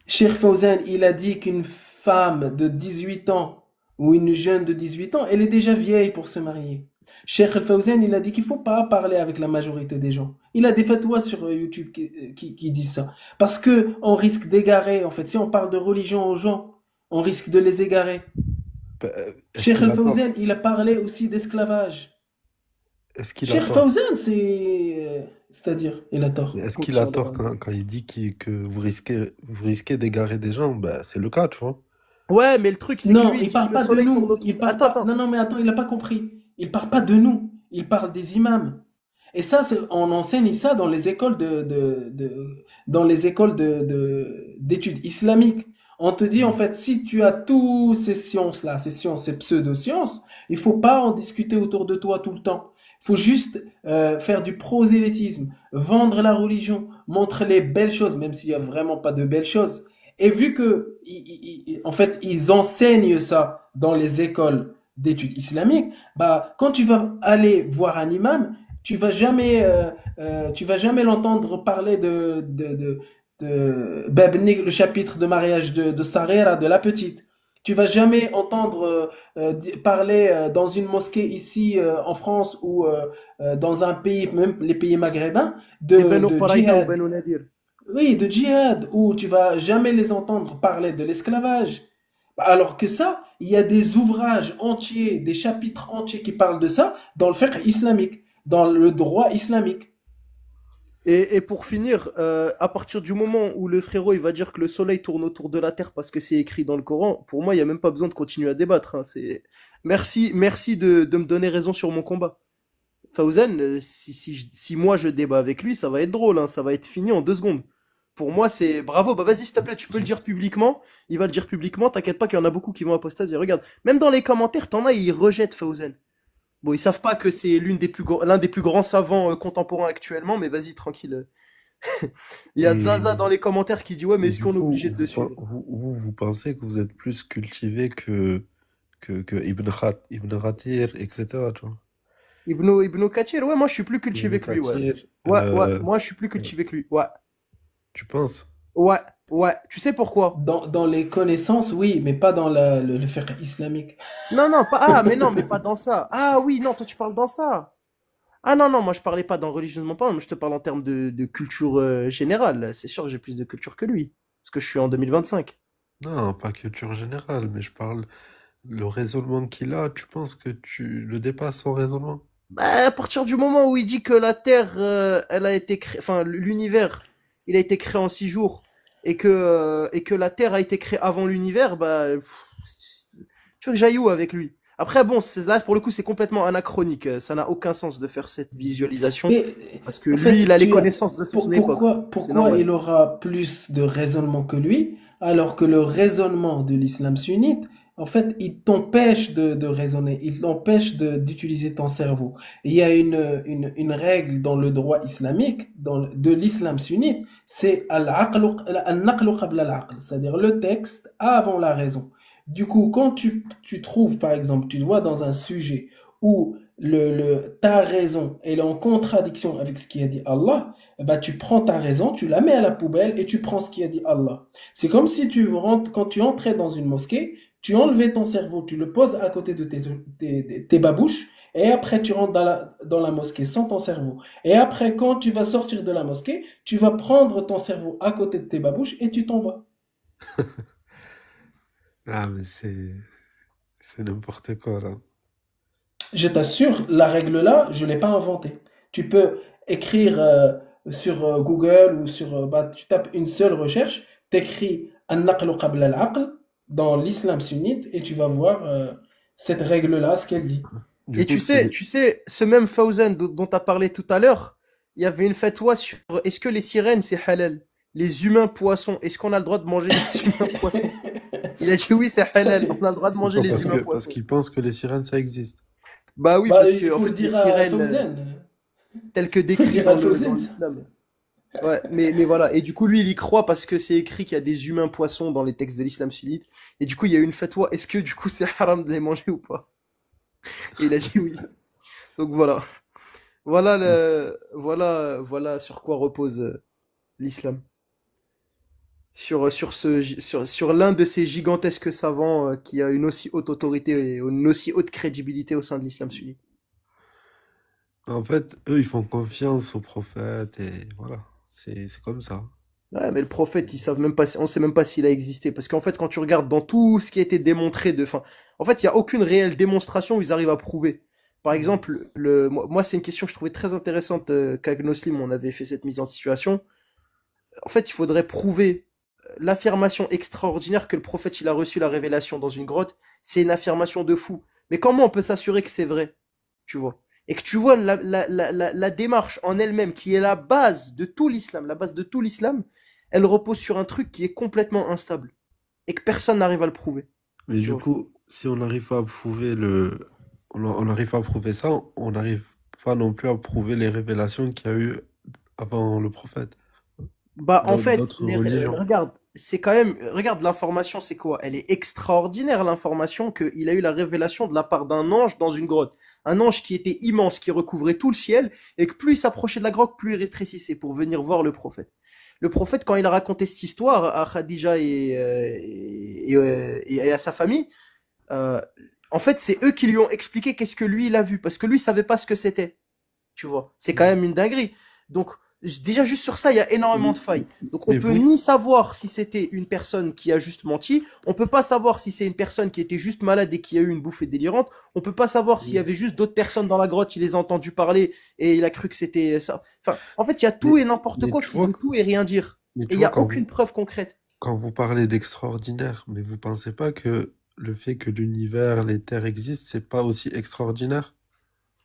cher Fawzan, il a dit qu'une femme de 18 ans ou une jeune de 18 ans, elle est déjà vieille pour se marier. Cheikh Fawzan, il a dit qu'il faut pas parler avec la majorité des gens. Il a des fatwas sur YouTube qui disent ça. Parce que on risque d'égarer, en fait, si on parle de religion aux gens, on risque de les égarer. Bah, est-ce Cheikh qu'il a Fawzan, tort? il a parlé aussi d'esclavage. Est-ce qu'il a Cheikh tort? Fawzan, c'est-à-dire, il a Mais tort. est-ce qu'il a Contraire de tort la- quand il dit que vous risquez d'égarer des gens? Bah, c'est le cas, tu vois. Ouais, mais le truc, c'est que Non, lui, il il dit parle le pas de soleil tourne nous. autour Il de... parle Attends, pas. attends. Non, non, mais attends, il n'a pas compris. Il parle pas de nous. Il parle des imams. Et ça, on enseigne ça dans les écoles dans les écoles d'études islamiques. On te dit, en fait, si tu as tous ces sciences-là, ces sciences, ces pseudo-sciences, il faut pas en discuter autour de toi tout le temps. Il faut juste faire du prosélytisme, vendre la religion, montrer les belles choses, même s'il y a vraiment pas de belles choses. Et vu que, en fait, ils enseignent ça dans les écoles d'études islamiques, bah, quand tu vas aller voir un imam, tu vas jamais l'entendre parler de Babni, le chapitre de mariage de Sarera, de la petite. Tu vas jamais entendre parler dans une mosquée ici en France ou dans un pays, même les pays maghrébins, Des Beno de Faraïta ou djihad. Beno Nadir. Oui, de djihad, où tu vas jamais les entendre parler de l'esclavage. Alors que ça, il y a des ouvrages entiers, des chapitres entiers qui parlent de ça dans le fiqh islamique, dans le droit islamique. Et pour finir, à partir du moment où le frérot il va dire que le soleil tourne autour de la terre parce que c'est écrit dans le Coran, pour moi il n'y a même pas besoin de continuer à débattre, hein. Merci de me donner raison sur mon combat. Fawzan, si moi je débat avec lui, ça va être drôle, hein, ça va être fini en 2 secondes. Pour moi, c'est bravo. Bah vas-y, s'il te plaît, tu peux le dire publiquement. Il va le dire publiquement. T'inquiète pas qu'il y en a beaucoup qui vont apostasier. Regarde, même dans les commentaires, t'en as, ils rejettent Fawzan. Bon, ils savent pas que c'est l'un des plus grands savants contemporains actuellement, mais vas-y, tranquille. Il y a Zaza Et, dans les commentaires qui dit ouais, mais et est-ce du qu'on est coup, obligé de le suivre? vous pensez que vous êtes plus cultivé que Ibn Khatir, etc. Tu vois. Ibn Kathir, ouais, moi je suis plus Ibn cultivé que lui, ouais. Kathir, Ouais, moi je suis plus euh, cultivé que lui, ouais. tu penses? Ouais, ouais. Tu sais pourquoi? Dans les connaissances, oui, mais pas dans le fiqh islamique. Non, non, pas. Ah, mais non, mais pas dans ça. Ah oui, non, toi tu parles dans ça. Ah non, non, moi je parlais pas dans religieusement parlant, moi je te parle en termes de culture générale. C'est sûr que j'ai plus de culture que lui. Parce que je suis en 2025. Non, pas culture générale, mais je parle le raisonnement qu'il a. Tu penses que tu le dépasses son raisonnement? Bah, à partir du moment où il dit que la Terre, elle a été créée, enfin l'univers, il a été créé en 6 jours, et que la Terre a été créée avant l'univers, bah, tu veux que j'aille où avec lui? Après, bon, là pour le coup c'est complètement anachronique. Ça n'a aucun sens de faire cette visualisation, Mais parce que en lui, il fait, a les connaissances de son époque. C'est pourquoi normal. il aura plus de raisonnement que lui, alors que le raisonnement de l'islam sunnite, en fait, il t'empêche de raisonner, il t'empêche d'utiliser ton cerveau. Il y a une règle dans le droit islamique, de l'islam sunnite, c'est al-naqlu qabla al-aql, c'est-à-dire le texte avant la raison. Du coup, quand tu trouves, par exemple, tu vois dans un sujet où ta raison elle est en contradiction avec ce qui a dit Allah, eh ben, tu prends ta raison, tu la mets à la poubelle et tu prends ce qui a dit Allah. C'est comme si quand tu entrais dans une mosquée, tu enlevais ton cerveau, tu le poses à côté de tes babouches, et après tu rentres dans la mosquée sans ton cerveau. Et après, quand tu vas sortir de la mosquée, tu vas prendre ton cerveau à côté de tes babouches et tu t'en vas. Ah, mais c'est n'importe quoi là. Je t'assure, la règle-là, je ne l'ai pas inventée. Tu peux écrire sur Google ou bah, tu tapes une seule recherche, t'écris An-naqlu qabla al-aql dans l'islam sunnite et tu vas voir cette règle-là, ce qu'elle dit. Du Et coup, c'est tu sais, ce même Fawzan dont tu as parlé tout à l'heure, il y avait une fatwa sur est-ce que les sirènes c'est halal? Les humains poissons, est-ce qu'on a le droit de manger les humains poissons? Il a dit oui, c'est halal, on a le droit de manger pourquoi? les humains Parce poissons. qu'ils pensent que les sirènes ça existe. Bah oui, Bah, parce il que en faut le fait les dire à sirènes Fawzan. telles que Il faut le décrites dire à dans Fawzan. l'islam. Ouais, mais voilà. Et du coup, lui, il y croit parce que c'est écrit qu'il y a des humains poissons dans les textes de l'islam sunnite. Et du coup, il y a eu une fatwa. Est-ce que du coup, c'est haram de les manger ou pas? Et il a dit oui. Donc voilà. Voilà sur quoi repose l'islam. Sur l'un de ces gigantesques savants qui a une aussi haute autorité et une aussi haute crédibilité au sein de l'islam sunnite. En fait, eux, ils font confiance aux prophètes et voilà, c'est comme ça. Ouais, mais le prophète, ils savent même pas, on sait même pas s'il a existé. Parce qu'en fait, quand tu regardes dans tout ce qui a été démontré en fait, il y a aucune réelle démonstration où ils arrivent à prouver. Par exemple, moi, c'est une question que je trouvais très intéressante qu'Agnoslim, on avait fait cette mise en situation. En fait, il faudrait prouver l'affirmation extraordinaire que le prophète, il a reçu la révélation dans une grotte. C'est une affirmation de fou. Mais comment on peut s'assurer que c'est vrai? Tu vois? Et que tu vois la démarche en elle-même, qui est la base de tout l'islam, la base de tout l'islam, elle repose sur un truc qui est complètement instable. Et que personne n'arrive à le prouver. Mais Tu du vois. coup, si on n'arrive pas à prouver on n'arrive pas à prouver ça, on n'arrive pas non plus à prouver les révélations qu'il y a eu avant le prophète Bah, en dans fait, d'autres religions. regarde, c'est quand même, regarde, l'information, c'est quoi? Elle est extraordinaire, l'information qu'il a eu la révélation de la part d'un ange dans une grotte. Un ange qui était immense, qui recouvrait tout le ciel, et que plus il s'approchait de la grotte, plus il rétrécissait pour venir voir le prophète. Le prophète, quand il a raconté cette histoire à Khadija et à sa famille, euh, en fait, c'est eux qui lui ont expliqué qu'est-ce que lui, il a vu, parce que lui, il savait pas ce que c'était. Tu vois, c'est quand même une dinguerie. Donc, déjà, juste sur ça, il y a énormément de failles. Donc, on Mais peut vous, ni savoir si c'était une personne qui a juste menti, on peut pas savoir si c'est une personne qui était juste malade et qui a eu une bouffée délirante, on peut pas savoir s'il y avait juste d'autres personnes dans la grotte, il les a entendu parler et il a cru que c'était ça. Enfin, en fait, il y a tout mais, et n'importe mais quoi tu qui vois, veut tout et rien dire. mais Et tu il y vois, a aucune preuve concrète. quand vous parlez d'extraordinaire, mais vous pensez pas que le fait que l'univers, les terres existent, c'est pas aussi extraordinaire?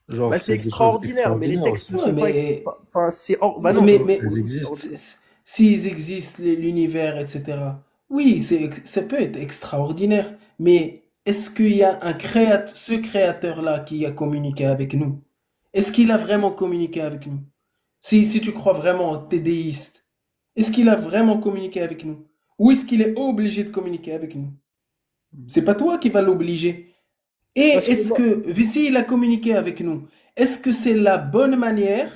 Genre, Bah, c'est c'est des choses extraordinaire, mais les extraordinaires textes aussi. ne Ouais, sont pas mais, enfin, c'est bah non, non, mais, c'est mais Elles c'est existent. c'est- ordinaire. c'est- s'ils existent, l'univers, etc. Oui, ça peut être extraordinaire, mais est-ce qu'il y a ce créateur-là qui a communiqué avec nous? Est-ce qu'il a vraiment communiqué avec nous? Si tu crois vraiment, t'es déiste, est-ce qu'il a vraiment communiqué avec nous? Ou est-ce qu'il est obligé de communiquer avec nous? C'est pas toi qui vas l'obliger. Et Parce que est-ce moi, que, s'il a communiqué avec nous, est-ce que c'est la bonne manière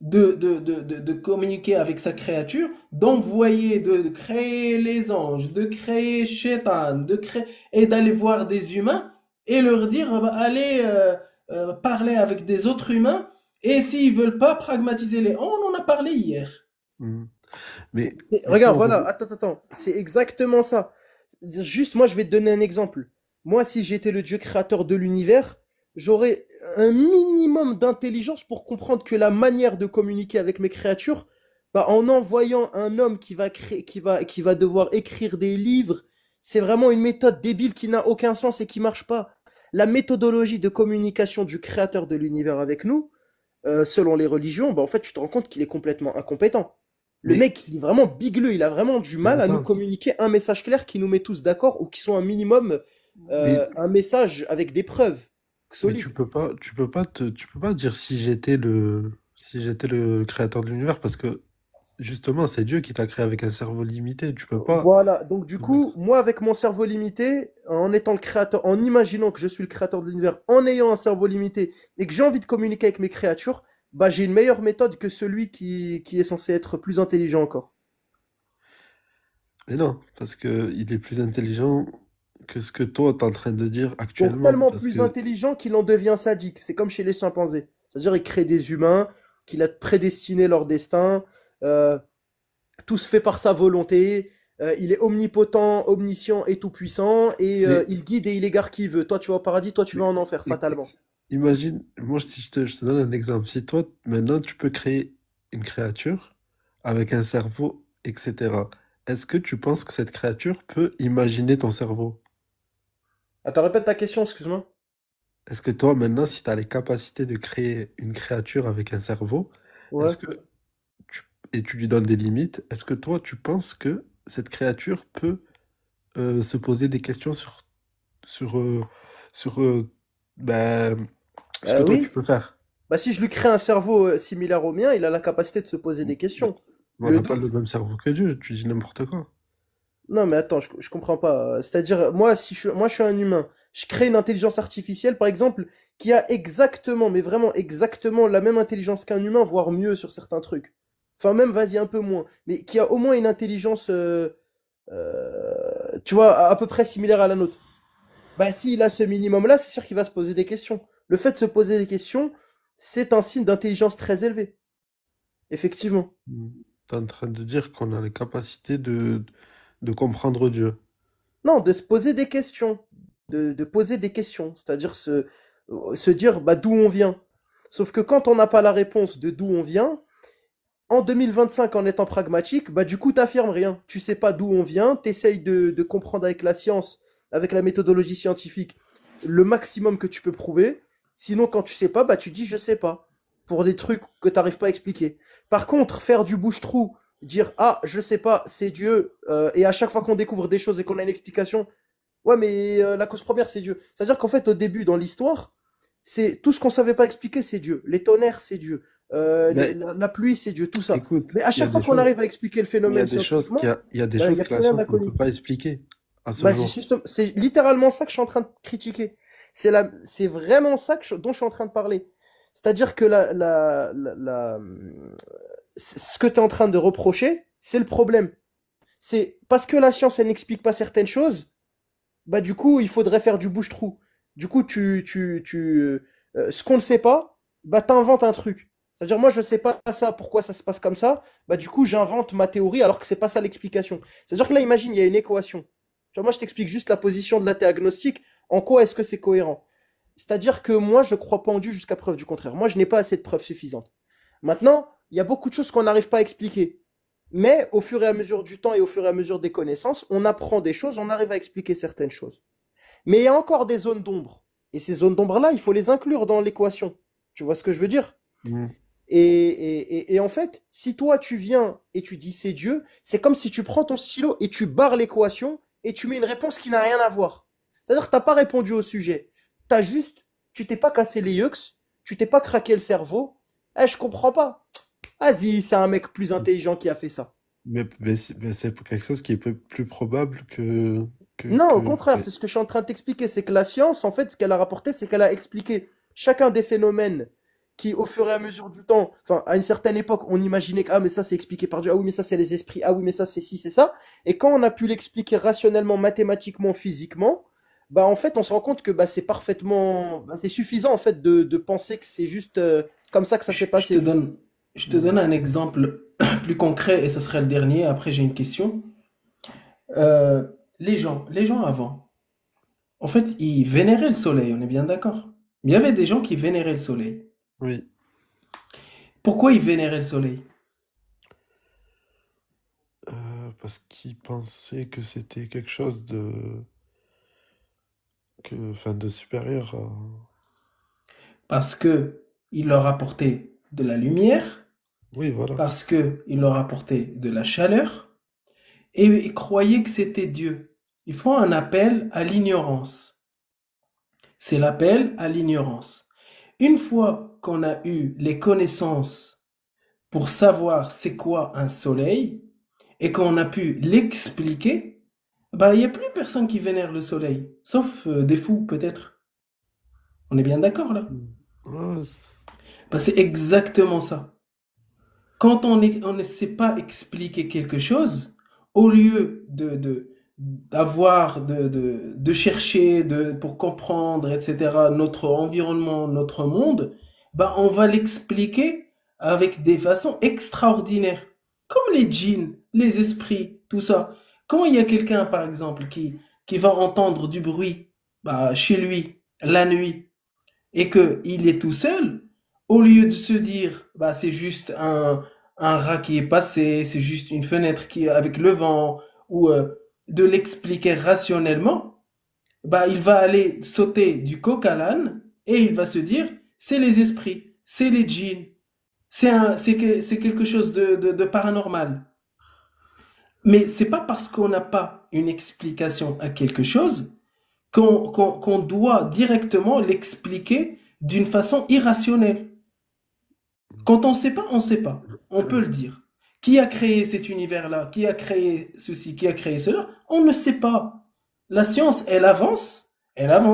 de communiquer avec sa créature, d'envoyer, de créer les anges, de créer Shaitan, et d'aller voir des humains et leur dire, ah bah, allez parler avec des autres humains, et s'ils veulent pas pragmatiser on en a parlé hier. Hmm. Mais, si Regarde, on voilà, revient... attends, c'est exactement ça. C'est-à-dire, juste, moi, je vais te donner un exemple. Moi, si j'étais le Dieu créateur de l'univers, j'aurais un minimum d'intelligence pour comprendre que la manière de communiquer avec mes créatures, bah, en envoyant un homme qui va créer, qui va devoir écrire des livres, c'est vraiment une méthode débile qui n'a aucun sens et qui marche pas. La méthodologie de communication du créateur de l'univers avec nous, selon les religions, bah, en fait, tu te rends compte qu'il est complètement incompétent. Le Mais, mec, il est vraiment bigleux, il a vraiment du mais mal à nous attends, communiquer un message clair qui nous met tous d'accord ou qui sont un minimum mais, un message avec des preuves mais solides. tu peux pas dire si j'étais le créateur de l'univers, parce que justement, c'est Dieu qui t'a créé avec un cerveau limité. Tu peux pas. Voilà, donc du coup, moi avec mon cerveau limité, en étant le créateur, en imaginant que je suis le créateur de l'univers, en ayant un cerveau limité et que j'ai envie de communiquer avec mes créatures, bah j'ai une meilleure méthode que celui qui est censé être plus intelligent encore. Mais non, parce que il est plus intelligent que ce que toi t'es en train de dire Donc actuellement. tellement Parce que plus intelligent qu'il en devient sadique. C'est comme chez les chimpanzés. C'est-à-dire il crée des humains, qu'il a prédestiné leur destin, euh, tout se fait par sa volonté, il est omnipotent, omniscient et tout-puissant, et mais, il guide et il égare qui il veut. Toi tu vas au paradis, toi tu mais vas en enfer, fatalement. écoute, imagine, moi si je te donne un exemple. Si toi maintenant tu peux créer une créature avec un cerveau, etc. Est-ce que tu penses que cette créature peut imaginer ton cerveau? Attends, répète ta question, excuse-moi. Est-ce que toi maintenant, si tu as les capacités de créer une créature avec un cerveau, Ouais. est-ce que tu, et tu lui donnes des limites, est-ce que toi tu penses que cette créature peut se poser des questions sur, sur ben, ce que toi tu Oui. peux faire. Bah si je lui crée un cerveau similaire au mien, il a la capacité de se poser des Mais questions. on Le n'a pas le doute. même cerveau que Dieu, tu dis n'importe quoi. Non, mais attends, je comprends pas. C'est-à-dire, moi, si moi, je suis un humain. Je crée une intelligence artificielle, par exemple, qui a exactement, mais vraiment exactement la même intelligence qu'un humain, voire mieux sur certains trucs. Enfin, même, vas-y, un peu moins. Mais qui a au moins une intelligence, tu vois, à peu près similaire à la nôtre. Bah, s'il a ce minimum-là, c'est sûr qu'il va se poser des questions. Le fait de se poser des questions, c'est un signe d'intelligence très élevé. Effectivement. Tu es en train de dire qu'on a les capacités de comprendre Dieu. Non, de se poser des questions, de poser des questions, c'est-à-dire se dire bah, d'où on vient. Sauf que quand on n'a pas la réponse de d'où on vient, en 2025, en étant pragmatique, bah du coup, t'affirmes rien. Tu sais pas d'où on vient, t'essayes de comprendre avec la science, avec la méthodologie scientifique, le maximum que tu peux prouver. Sinon, quand tu sais pas, bah tu dis je sais pas. Pour des trucs que t'arrives pas à expliquer. Par contre, faire du bouche-trou, dire ah, je sais pas, c'est Dieu, et à chaque fois qu'on découvre des choses et qu'on a une explication, ouais, mais la cause première, c'est Dieu. C'est-à-dire qu'en fait, au début, dans l'histoire, c'est tout ce qu'on savait pas expliquer, c'est Dieu. Les tonnerres, c'est Dieu. Mais la pluie, c'est Dieu, tout ça. écoute, Mais à il y a chaque des fois qu'on choses, arrive à expliquer le il y a phénomène des choses scientifiquement, il y a des il y choses a que plus la rien science ne peut d'inconnu. pas expliquer à ce Bah, jour. c'est littéralement ça que je suis en train de critiquer. C'est vraiment ça dont je suis en train de parler. C'est-à-dire que ce que tu es en train de reprocher, c'est le problème. C'est parce que la science, elle n'explique pas certaines choses, bah du coup, il faudrait faire du bouche-trou. Du coup, ce qu'on ne sait pas, bah t'inventes un truc. C'est-à-dire, moi, je sais pas ça, pourquoi ça se passe comme ça, bah du coup, j'invente ma théorie alors que c'est pas ça l'explication. C'est-à-dire que là, imagine, il y a une équation. Tu vois, moi, je t'explique juste la position de l'athée agnostique, en quoi est-ce que c'est cohérent. C'est-à-dire que moi, je crois pas en Dieu jusqu'à preuve du contraire. Moi, je n'ai pas assez de preuves suffisantes. Maintenant, il y a beaucoup de choses qu'on n'arrive pas à expliquer. Mais au fur et à mesure du temps et au fur et à mesure des connaissances, on apprend des choses, on arrive à expliquer certaines choses. Mais il y a encore des zones d'ombre. Et ces zones d'ombre-là, il faut les inclure dans l'équation. Tu vois ce que je veux dire? Mm. Et en fait, si toi tu viens et tu dis c'est Dieu, c'est comme si tu prends ton stylo et tu barres l'équation et tu mets une réponse qui n'a rien à voir. C'est-à-dire que t'as pas répondu au sujet. T'as juste, tu t'es pas cassé les yeux, tu t'es pas craqué le cerveau. Eh, je comprends pas. Vas-y, c'est un mec plus intelligent qui a fait ça. Mais c'est quelque chose qui est plus probable Non, au que... contraire, c'est ce que je suis en train de t'expliquer. C'est que la science, en fait, ce qu'elle a rapporté, c'est qu'elle a expliqué chacun des phénomènes qui, au fur et à mesure du temps, enfin, à une certaine époque, on imaginait que, ah, mais ça, c'est expliqué par Dieu. Ah oui, mais ça, c'est les esprits. Ah oui, mais ça, c'est ci, c'est ça. Et quand on a pu l'expliquer rationnellement, mathématiquement, physiquement, bah, en fait, on se rend compte que, bah, c'est parfaitement, bah, c'est suffisant, en fait, de penser que c'est juste, comme ça que ça Je, s'est je te passé. donne, je te donne un exemple plus concret et ce serait le dernier. Après, j'ai une question. Les gens avant, en fait, ils vénéraient le soleil, on est bien d'accord. Il y avait des gens qui vénéraient le soleil. Oui, Pourquoi ils vénéraient le soleil? parce qu'ils pensaient que c'était quelque chose enfin, de supérieur à... Parce que il leur apportait de la lumière, Oui, voilà. parce que il leur apportait de la chaleur, et ils croyaient que c'était Dieu. Ils font un appel à l'ignorance. C'est l'appel à l'ignorance. Une fois qu'on a eu les connaissances pour savoir c'est quoi un soleil et qu'on a pu l'expliquer, bah il n'y a plus personne qui vénère le soleil, sauf des fous peut-être. On est bien d'accord là? Mm. Ouais, Bah, c'est exactement ça. Quand on ne sait pas expliquer quelque chose, au lieu de chercher pour comprendre, etc., notre environnement, notre monde, bah, on va l'expliquer avec des façons extraordinaires. Comme les djinns, les esprits, tout ça. Quand il y a quelqu'un, par exemple, qui va entendre du bruit bah, chez lui la nuit, et qu'il est tout seul, au lieu de se dire, bah, c'est juste un rat qui est passé, c'est juste une fenêtre qui est avec le vent, ou de l'expliquer rationnellement, bah, il va aller sauter du coq à l'âne et il va se dire, c'est les esprits, c'est les djinns, c'est quelque chose de paranormal. Mais c'est pas parce qu'on n'a pas une explication à quelque chose qu'on doit directement l'expliquer d'une façon irrationnelle. Quand on ne sait pas, on ne sait pas. On peut le dire. Qui a créé cet univers-là? Qui a créé ceci? Qui a créé cela? On ne sait pas. La science, elle avance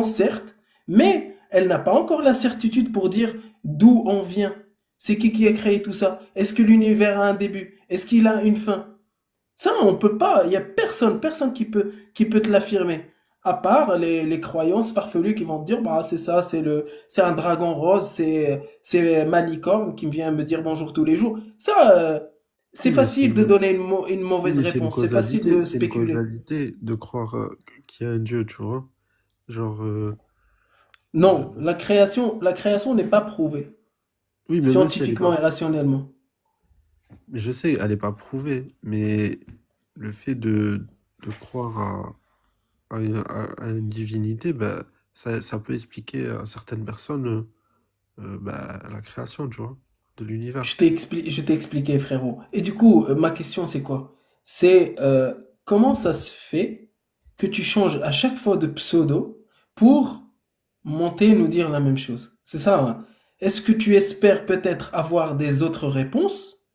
certes, mais elle n'a pas encore la certitude pour dire d'où on vient. C'est qui a créé tout ça? Est-ce que l'univers a un début? Est-ce qu'il a une fin? Ça, on peut pas. Il y a personne qui peut te l'affirmer. À part les croyances farfelues qui vont te dire, bah, c'est ça, c'est un dragon rose, c'est ma licorne qui vient me dire bonjour tous les jours. Ça, c'est Oui, mais facile de donner une oui, mauvaise mais c'est une réponse. C'est facile causalité. de C'est une spéculer. causalité de croire qu'il y a un Dieu, tu vois. Genre... Non, euh, la création n'est pas prouvée, oui, mais même si elle n'est scientifiquement pas... et rationnellement. Mais je sais, elle n'est pas prouvée. Mais le fait de croire à une divinité, bah, ça peut expliquer à certaines personnes bah, la création, tu vois, de l'univers. Je t'ai expliqué, frérot. Et du coup, ma question, c'est quoi? C'est comment ça se fait que tu changes à chaque fois de pseudo pour monter nous dire la même chose? C'est ça, hein. Est-ce que tu espères peut-être avoir des autres réponses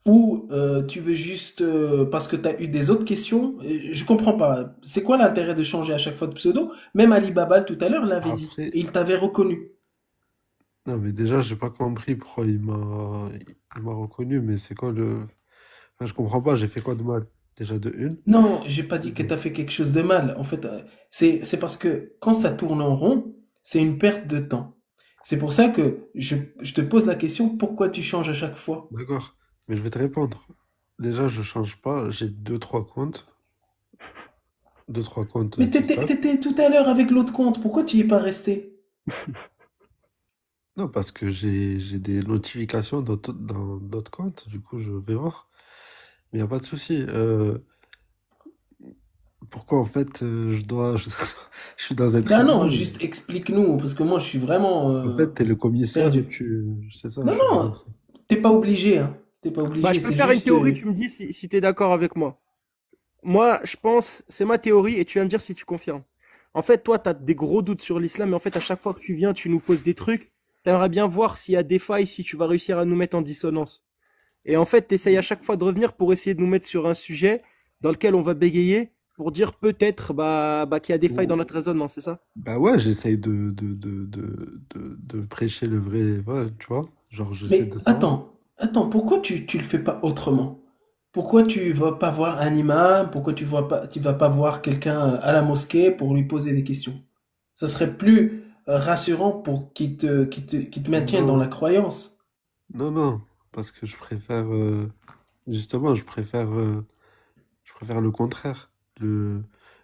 ou tu veux juste parce que tu as eu des autres questions? Je comprends pas. C'est quoi l'intérêt de changer à chaque fois de pseudo? Même Ali Babal tout à l'heure l'avait dit Après, et il t'avait reconnu. non, mais déjà, j'ai pas compris pourquoi il m'a reconnu, mais c'est quoi le. Enfin, je comprends pas, j'ai fait quoi de mal? Déjà de une. Non, j'ai pas dit que De- tu as fait quelque chose de mal. En fait, c'est parce que quand ça tourne en rond, c'est une perte de temps. C'est pour ça que je te pose la question, pourquoi tu changes à chaque fois? D'accord, mais je vais te répondre. Déjà, je change pas, j'ai deux, trois comptes Mais TikTok. t'étais tout à l'heure avec l'autre compte, pourquoi tu y es pas resté? Non, parce que j'ai des notifications dans d'autres comptes, du coup, je vais voir. Mais il n'y a pas de souci. Pourquoi, en fait, je suis dans un Ben non, tribunal. juste explique-nous, parce que moi je suis vraiment En fait, t'es le commissaire et perdu. tu. C'est ça, Non, je suis dans un non, tribunal. t'es pas obligé, hein. T'es pas Bah, obligé, je peux c'est faire une juste... théorie, tu me dis si tu es d'accord avec moi. Moi, je pense, c'est ma théorie et tu vas me dire si tu confirmes. En fait, toi, tu as des gros doutes sur l'islam, mais en fait, à chaque fois que tu viens, tu nous poses des trucs. Tu aimerais bien voir s'il y a des failles, si tu vas réussir à nous mettre en dissonance. Et en fait, tu essayes à chaque fois de revenir pour essayer de nous mettre sur un sujet dans lequel on va bégayer pour dire peut-être qu'il y a des failles dans notre raisonnement, c'est ça? Bah ouais, j'essaye de prêcher le vrai. Ouais, tu vois? Genre, j'essaie Mais de savoir. attends, pourquoi tu le fais pas autrement? Pourquoi tu vas pas voir un imam? Pourquoi tu vas pas voir quelqu'un à la mosquée pour lui poser des questions? Ça serait plus rassurant pour qu'il te maintienne dans Non, la croyance. non, non. Parce que je préfère. Justement, je préfère le contraire.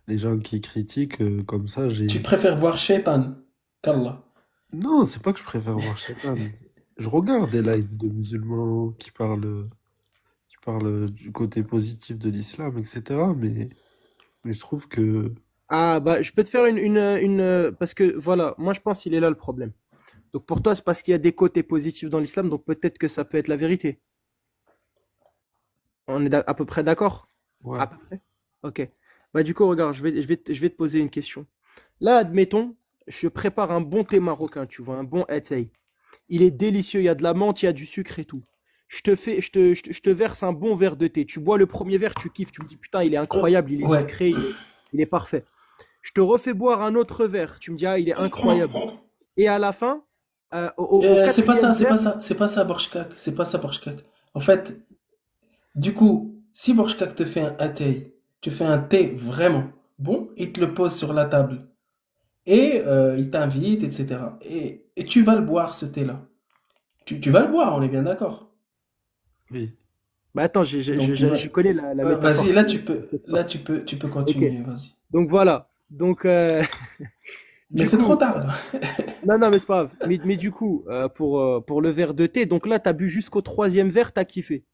Les gens qui critiquent comme ça, Tu j'ai. préfères voir Shaitan qu'Allah. Non, c'est pas que je préfère voir Shaitan. Je regarde des lives de musulmans qui parlent du côté positif de l'islam, etc. Mais je trouve que. Ah, bah, je peux te faire parce que voilà, moi je pense qu'il est là le problème. Donc pour toi, c'est parce qu'il y a des côtés positifs dans l'islam, donc peut-être que ça peut être la vérité. On est à peu près d'accord? Ouais, À peu près. Ok. Bah du coup, regarde, je vais te poser une question. Là, admettons, je prépare un bon thé marocain, tu vois, un bon hetay. Il est délicieux, il y a de la menthe, il y a du sucre et tout. Je te verse un bon verre de thé. Tu bois le premier verre, tu kiffes, tu me dis putain, il est incroyable, il est Ouais. sucré, il est parfait. Je te refais boire un autre verre, tu me dis ah, il est incroyable. Et à la fin, au C'est pas quatrième ça, c'est verre, pas ça, c'est pas ça, Borshkak. C'est pas ça, Borshkak. En fait, du coup, si Borshkak te fait un thé, tu fais un thé vraiment bon, il te le pose sur la table. Et il t'invite, etc. Et tu vas le boire, ce thé-là. Tu vas le boire, on est bien d'accord. oui. bah attends, Donc tu vas... je connais la Vas-y, métaphore. là, Pas. tu peux Ok. continuer, vas-y. Donc voilà. Donc Mais du c'est trop coup, tard, là. non, non, mais c'est pas grave. Mais du coup, pour le verre de thé, donc là, t'as bu jusqu'au troisième verre, t'as kiffé.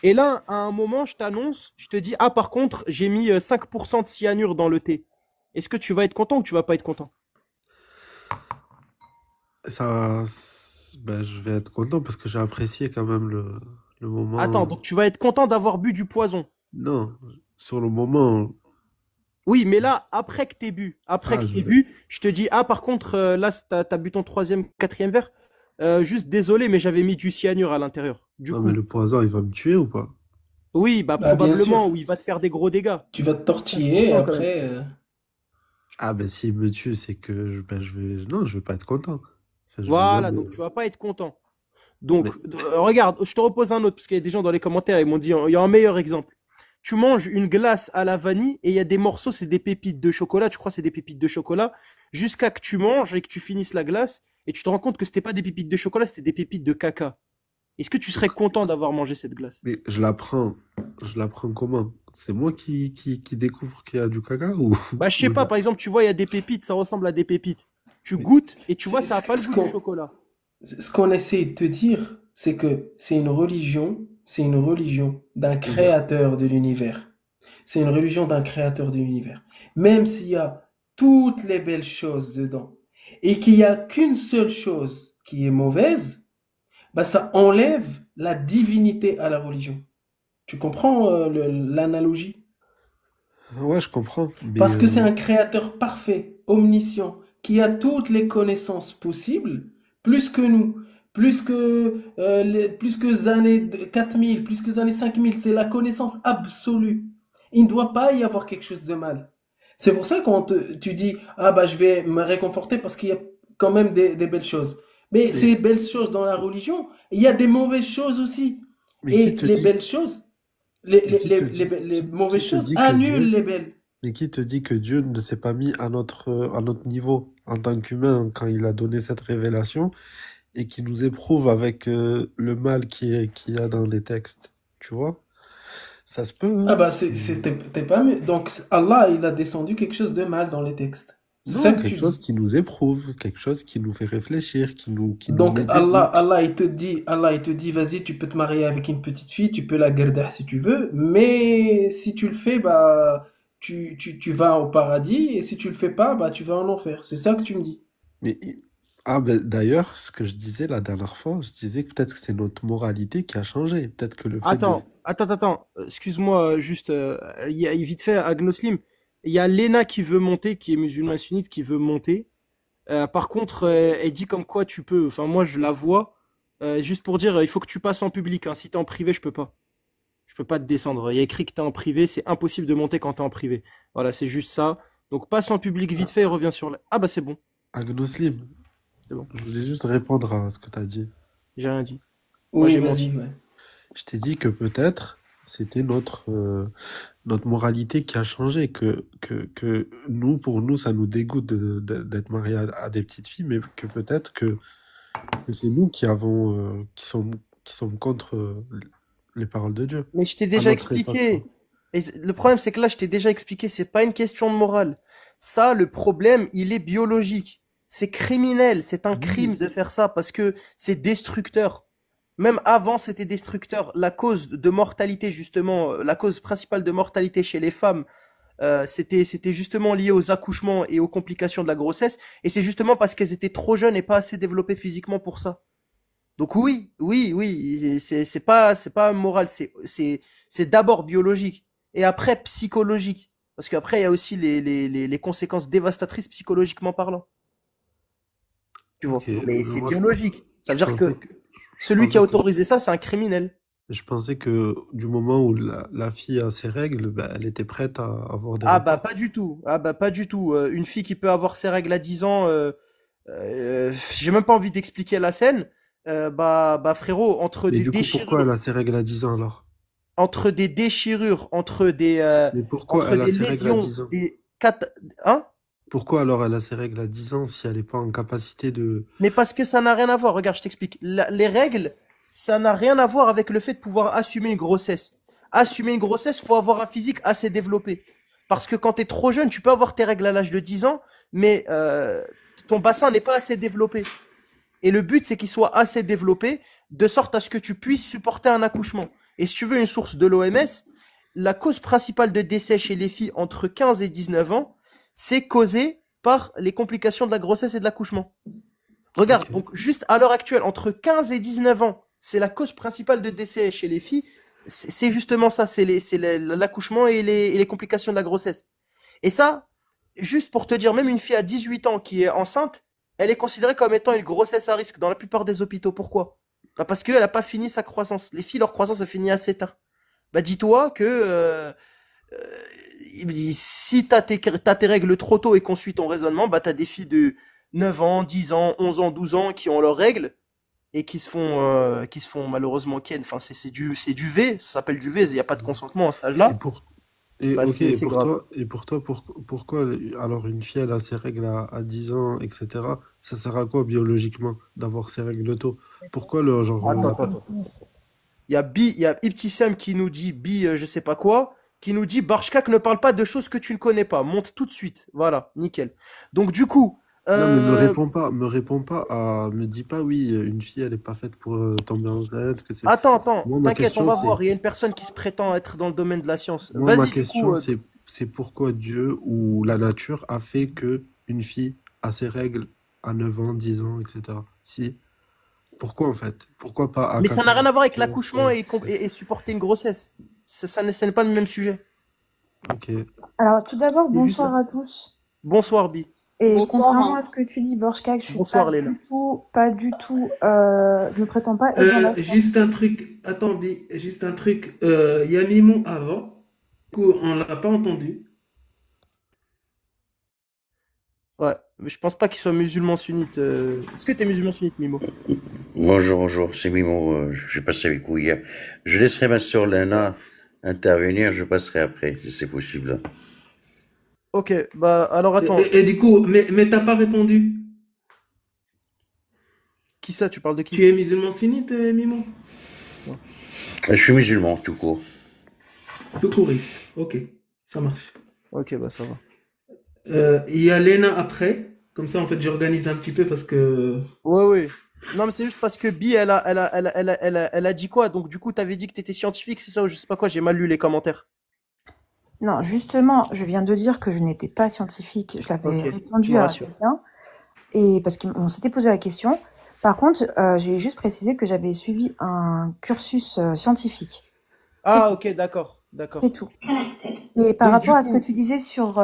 Et là, à un moment, je t'annonce, je te dis, ah, par contre, j'ai mis 5% de cyanure dans le thé. Est-ce que tu vas être content ou tu vas pas être content? Ben, je vais être content parce que j'ai apprécié quand même le Attends, moment. donc tu vas être content d'avoir bu du poison. Non, sur le moment. Oui, mais là, après Ah, que je t'aies vais. bu, je te dis, ah, par contre, là, t'as bu ton troisième, quatrième verre. Juste désolé, mais j'avais mis du cyanure à l'intérieur. Du Non, mais coup, le poison, il va me tuer ou pas? oui, bah Bah, bien sûr. probablement, oui, il va te faire des gros dégâts. Tu vas te tortiller et 5% quand même. après... Ah, ben s'il me tue, c'est que ben, je vais. Non, je vais pas être content. Enfin, je vais Voilà, même. donc tu vas pas être content. Donc, Mais. regarde, je te repose un autre, parce qu'il y a des gens dans les commentaires, ils m'ont dit, il y a un meilleur exemple. Tu manges une glace à la vanille et il y a des morceaux, c'est des pépites de chocolat, tu crois que c'est des pépites de chocolat, jusqu'à que tu manges et que tu finisses la glace et tu te rends compte que c'était pas des pépites de chocolat, c'était des pépites de caca. Est-ce que tu serais content d'avoir mangé cette glace? Mais je l'apprends. Je l'apprends comment? C'est moi qui découvre qu'il y a du caca ou. Bah, je sais ou pas, ça. par exemple, tu vois, il y a des pépites, ça ressemble à des pépites. Tu Mais. goûtes et tu vois, c'est- ça a pas c'est- le Ce goût du qu'on chocolat. ce qu'on essaie de te dire, c'est que c'est une religion d'un Mhm. créateur de l'univers. C'est une religion d'un créateur de l'univers. Même s'il y a toutes les belles choses dedans et qu'il n'y a qu'une seule chose qui est mauvaise, bah ça enlève la divinité à la religion. Tu comprends l'analogie? Ouais, je comprends. Mais. Parce que c'est un créateur parfait, omniscient, qui a toutes les connaissances possibles. plus que nous, plus que les années 4000, plus que les années 5000. C'est la connaissance absolue. Il ne doit pas y avoir quelque chose de mal. C'est pour ça tu dis, ah bah je vais me réconforter parce qu'il y a quand même des belles choses. Mais Mais, ces belles choses dans la religion, il y a des mauvaises choses aussi. mais qui Et te les dit, belles choses, mais qui te dit, les mauvaises qui te choses dit que annulent Dieu, les belles. mais qui te dit que Dieu ne s'est pas mis à notre niveau en tant qu'humain quand il a donné cette révélation et qui nous éprouve avec le mal qu'il y a dans les textes, tu vois? Ça se peut, Ah hein? bah t'es pas mieux. Donc Allah, il a descendu quelque chose de mal dans les textes. C'est ça Non, que quelque tu chose dis. qui nous éprouve, quelque chose qui nous fait réfléchir, qui nous Donc met des doutes. Allah, il te dit, vas-y, tu peux te marier avec une petite fille, tu peux la garder si tu veux, mais si tu le fais, bah, tu vas au paradis, et si tu le fais pas, bah, tu vas en enfer. C'est ça que tu me dis. Mais ah ben d'ailleurs, ce que je disais la dernière fois, je disais que peut-être que c'est notre moralité qui a changé. Peut-être que le fait de... Attends. Excuse-moi, juste, il y a vite fait, Agnoslim. Il y a Lena qui veut monter, qui est musulmane sunnite, qui veut monter. Par contre, elle dit comme quoi tu peux. Enfin, moi, je la vois. Juste pour dire, il faut que tu passes en public, hein. Si t'es en privé, je peux pas. Je peux pas te descendre. Il y a écrit que t'es en privé, c'est impossible de monter quand t'es en privé. Voilà, c'est juste ça. Donc passe en public vite fait et reviens sur la... Ah bah c'est bon, Agnoslim, c'est bon. je voulais juste répondre à ce que tu as dit. J'ai rien dit. Moi Oui, j'ai vas-y, menti. ouais. Je t'ai dit que peut-être c'était notre moralité qui a changé, que nous, pour nous, ça nous dégoûte d'être mariés à des petites filles, mais que peut-être que c'est nous qui qui sommes contre les paroles de Dieu, Mais je t'ai à déjà notre époque, quoi. expliqué. Le problème, c'est que là, je t'ai déjà expliqué, c'est pas une question de morale. Ça, le problème, il est biologique. C'est criminel, c'est un crime Oui, de faire ça parce que c'est destructeur. Même avant, c'était destructeur. La cause de mortalité, justement, la cause principale de mortalité chez les femmes, c'était justement lié aux accouchements et aux complications de la grossesse. Et c'est justement parce qu'elles étaient trop jeunes et pas assez développées physiquement pour ça. Donc oui, c'est pas moral, c'est d'abord biologique et après psychologique, parce qu'après il y a aussi les conséquences dévastatrices psychologiquement parlant, tu vois. ok. Mais c'est Moi, biologique. Ça je veut dire pensais que que, je celui qui a pensais que autorisé ça, c'est un criminel. Je pensais que du moment où la fille a ses règles, bah, elle était prête à avoir des Ah bah rapports. pas du tout. Ah bah pas du tout. Une fille qui peut avoir ses règles à 10 ans, j'ai même pas envie d'expliquer la scène. Bah frérot, Mais du coup, pourquoi elle a ses règles à 10 ans alors? entre des déchirures, Mais pourquoi entre elle a des ses règles à lésions, 10 ans? hein? Pourquoi alors elle a ses règles à 10 ans si elle n'est pas en capacité de... Mais parce que ça n'a rien à voir. Regarde, je t'explique. Les règles, ça n'a rien à voir avec le fait de pouvoir assumer une grossesse. Assumer une grossesse, faut avoir un physique assez développé. Parce que quand t'es trop jeune, tu peux avoir tes règles à l'âge de 10 ans, mais ton bassin n'est pas assez développé. Et le but, c'est qu'il soit assez développé, de sorte à ce que tu puisses supporter un accouchement. Et si tu veux une source de l'OMS, la cause principale de décès chez les filles entre 15 et 19 ans, c'est causé par les complications de la grossesse et de l'accouchement. Regarde, Ok, donc juste à l'heure actuelle, entre 15 et 19 ans, c'est la cause principale de décès chez les filles. C'est justement ça, c'est l'accouchement et les complications de la grossesse. Et ça, juste pour te dire, même une fille à 18 ans qui est enceinte, elle est considérée comme étant une grossesse à risque dans la plupart des hôpitaux. Pourquoi? Bah parce qu'elle n'a pas fini sa croissance. Les filles, leur croissance a fini assez tard. Bah dis-toi que si t'as tes règles trop tôt et qu'on suit ton raisonnement, bah t'as des filles de 9 ans, 10 ans, 11 ans, 12 ans qui ont leurs règles et qui se font malheureusement ken. Enfin, c'est du V, ça s'appelle du V, il n'y a pas de consentement à cet et âge-là. pour... Et Bah ok, c'est grave. pour toi, pourquoi alors une fille elle a ses règles à 10 ans, etc. Ça sert à quoi biologiquement d'avoir ses règles tôt? Pourquoi le genre Attends. Il y a Ibtissam qui nous dit, je sais pas quoi, qui nous dit, Barshkak ne parle pas de choses que tu ne connais pas. Monte tout de suite. Voilà, nickel. Donc, du coup, Non, mais euh, me réponds pas me dis pas oui, une fille elle est pas faite pour tomber enceinte, que c'est. Moi ma t'inquiète, on question va c'est, voir. Il y a une personne qui se prétend être dans le domaine de la science. moi ma Vas-y, du coup, question c'est pourquoi Dieu ou la nature a fait que une fille a ses règles à 9 ans, 10 ans, etc. Si, pourquoi en fait? Pourquoi pas à mais ça n'a rien 14, à voir avec 15, l'accouchement 16, 17? et supporter une grossesse. Ce n'est pas le même sujet. Ok. Alors, tout d'abord, C'est juste bonsoir ça. à tous. Bonsoir, Bi. Et Bonsoir. contrairement à ce que tu dis, Borchka, je suis Bonsoir, Léna. pas du tout, je ne prétends pas être dans la Juste un truc, attendez, juste un truc. Il y a Mimo avant, qu'on l'a pas entendu. Ouais, mais je pense pas qu'il soit musulman sunnite. Est-ce que t'es musulman sunnite, Mimo? Bonjour, c'est Mimo, j'ai passé avec vous hier. Je laisserai ma sœur Lena intervenir, je passerai après, si c'est possible. Ok, bah alors attends. Et du coup, mais t'as pas répondu. Qui ça? Tu parles de qui? Tu es musulman sunnite, Mimo? Je suis musulman, tout court. Tout couriste. Ok, ça marche. Ok, bah ça va. Il y a Lena après. Comme ça, en fait, j'organise un petit peu parce que. Ouais. Non, mais c'est juste parce que Bi, elle a dit quoi? Donc, du coup, t'avais dit que t'étais scientifique, c'est ça ou je sais pas quoi, j'ai mal lu les commentaires. Non, justement, je viens de dire que je n'étais pas scientifique. Je l'avais Ok, tu répondu me à rassures. quelqu'un, et parce qu'on s'était posé la question. Par contre, j'ai juste précisé que j'avais suivi un cursus scientifique. Ah, tout. ok, d'accord. C'est tout. Et par Donc, du rapport à ce que coup, tu disais sur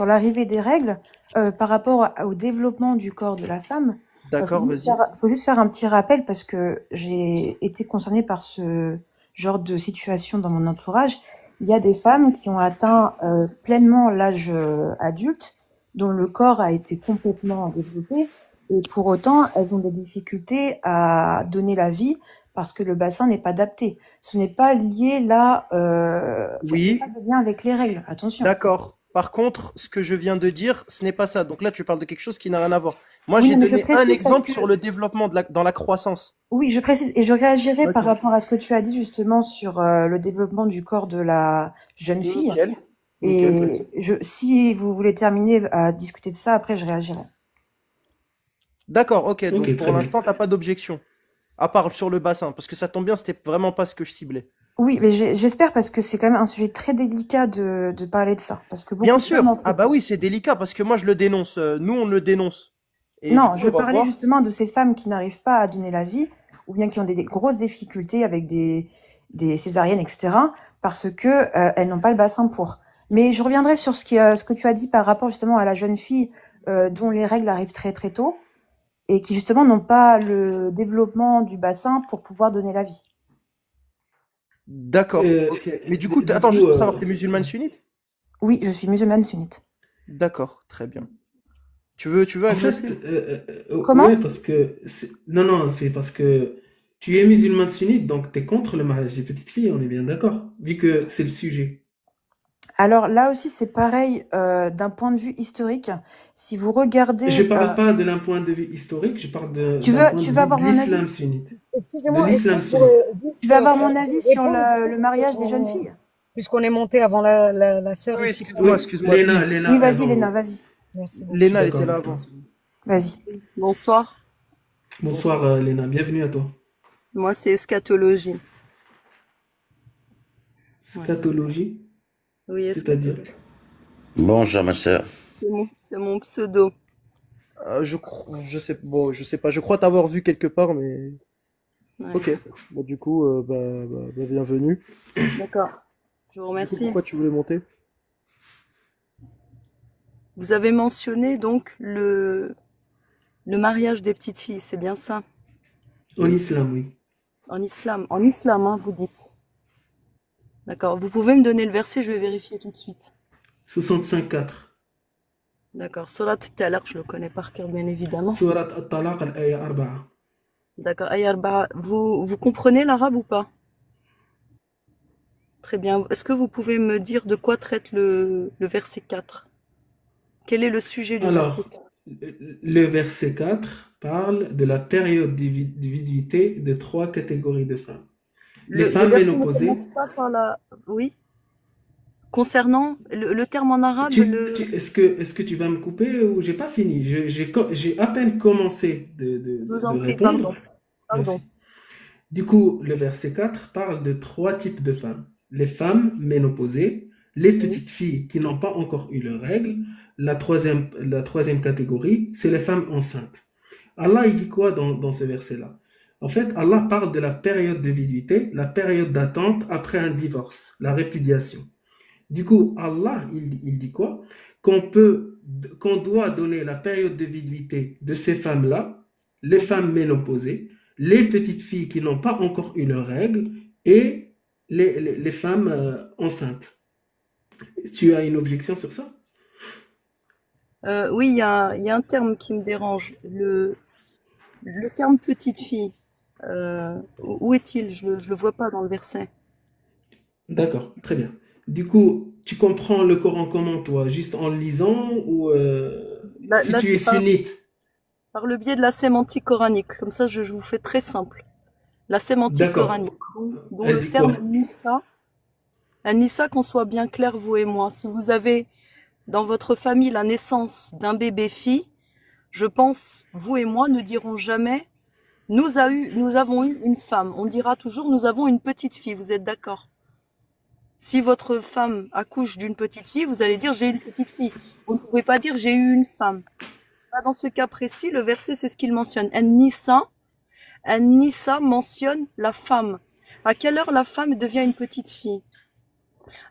l'arrivée des règles, par rapport au développement du corps de la femme, D'accord, vas-y. faut juste faire un petit rappel parce que j'ai été concernée par ce genre de situation dans mon entourage. Il y a des femmes qui ont atteint pleinement l'âge adulte, dont le corps a été complètement développé, et pour autant, elles ont des difficultés à donner la vie parce que le bassin n'est pas adapté. Ce n'est pas lié là, il n'y Oui, a pas de lien avec les règles, attention. d'accord. Par contre, ce que je viens de dire, ce n'est pas ça. Donc là, tu parles de quelque chose qui n'a rien à voir. Moi, Oui, j'ai mais je donné un précise parce exemple que sur le développement dans la croissance. oui, je précise et je réagirai Ok. par rapport à ce que tu as dit justement sur le développement du corps de la jeune fille. Nickel. Et si vous voulez terminer à discuter de ça, après je réagirai. D'accord, ok. ok, Donc très pour bien. l'instant, t'as pas d'objection. À part sur le bassin, parce que ça tombe bien, c'était vraiment pas ce que je ciblais. Oui, mais j'espère parce que c'est quand même un sujet très délicat de parler de ça. Parce que beaucoup Bien de femmes en sûr. Ah font. bah oui, c'est délicat parce que moi je le dénonce. Nous, on le dénonce. Et du Non, coup, je on va parlais voir. justement de ces femmes qui n'arrivent pas à donner la vie ou bien qui ont des grosses difficultés avec des césariennes, etc. parce que elles n'ont pas le bassin pour. Mais je reviendrai sur ce que tu as dit par rapport justement à la jeune fille dont les règles arrivent très très tôt et qui justement n'ont pas le développement du bassin pour pouvoir donner la vie. D'accord, Euh, ok. Mais du du coup, attends, coup, juste pour savoir, t'es musulmane sunnite? Oui, je suis musulmane sunnite. D'accord, très bien. Tu veux en ajouter? fait, Comment? ouais, parce que non, c'est parce que tu es musulman sunnite, donc tu es contre le mariage des petites filles, on est bien d'accord, vu que c'est le sujet. Alors là aussi c'est pareil d'un point de vue historique. Si vous regardez, Je parle pas de d'un point de vue historique, je parle tu d'un veux point de tu vue vas de avoir mon avis? l'islam sunnite. De Excusez-moi, est-ce que l'islam je sunnite. pourrais Tu juste vas avoir mon avis sur répondre le mariage des jeunes filles? puisqu'on est monté avant la sœur Oui, ici. excuse-moi, Oui, excuse-moi. Léna, Bi. Léna Oui, vas-y avant, Léna, oui. vas-y. Merci beaucoup. Je suis Léna, elle d'accord était là avec toi. avant. Vas-y. Bonsoir, Bonsoir, Léna, bienvenue à toi. moi c'est eschatologie. Ouais. Scatologie, Oui, c'est-à-dire? eschatologie. Bonjour ma sœur. C'est mon pseudo. Je sais pas, je crois t'avoir vu quelque part, mais Ouais. ok. Bon, du coup, bienvenue. D'accord. Je vous Du coup, remercie. pourquoi tu voulais monter? Vous avez mentionné donc le mariage des petites filles, c'est bien ça? En islam, oui. En islam, hein, vous dites. D'accord. Vous pouvez me donner le verset, je vais vérifier tout de suite. 65-4. D'accord. Surat Talaq, je le connais par cœur, bien évidemment. Surat At-Talaq, al-Aya 4. D'accord. Aya arba'a. Vous comprenez l'arabe ou pas? Très bien. Est-ce que vous pouvez me dire de quoi traite le verset 4? Quel est le sujet du verset Alors, 4? le verset 4 parle de la période de viduité de 3 catégories de femmes. Les Le femmes verset ne ménopausées. commence pas par la... Oui? Concernant le terme en arabe, Est-ce que tu vas me couper ou j'ai pas fini? J'ai à peine commencé je vous en de prie, répondre. pardon. Merci. Du coup, le verset 4 parle de 3 types de femmes. Les femmes ménopausées, les Oui. petites filles qui n'ont pas encore eu leurs règles. La troisième catégorie, c'est les femmes enceintes. Allah, il dit quoi dans ce verset-là? En fait, Allah parle de la période de viduité, la période d'attente après un divorce, la répudiation. Du coup, Allah, il dit quoi? qu'on doit donner la période de viduité de ces femmes-là, les femmes ménopausées, les petites filles qui n'ont pas encore eu leurs règles et les femmes enceintes. Tu as une objection sur ça? Oui, il y a un terme qui me dérange. Le terme petite fille. Où est-il? Je le vois pas dans le verset. D'accord, très bien. Du coup, tu comprends le Coran comment, toi? Juste en le lisant ou si Là, tu es c'est sunnite? par le biais de la sémantique coranique. Comme ça, je vous fais très simple. La sémantique D'accord. coranique, dont Elle le dit terme quoi? Nissa, un Nissa, qu'on soit bien clair, vous et moi. Si vous avez dans votre famille la naissance d'un bébé fille, je pense, vous et moi ne dirons jamais nous avons eu une femme. On dira toujours nous avons une petite fille. Vous êtes d'accord? Si votre femme accouche d'une petite fille, vous allez dire j'ai une petite fille. Vous ne pouvez pas dire j'ai eu une femme. Là, dans ce cas précis, le verset, c'est ce qu'il mentionne. An-Nisa mentionne la femme. À quelle heure la femme devient une petite fille?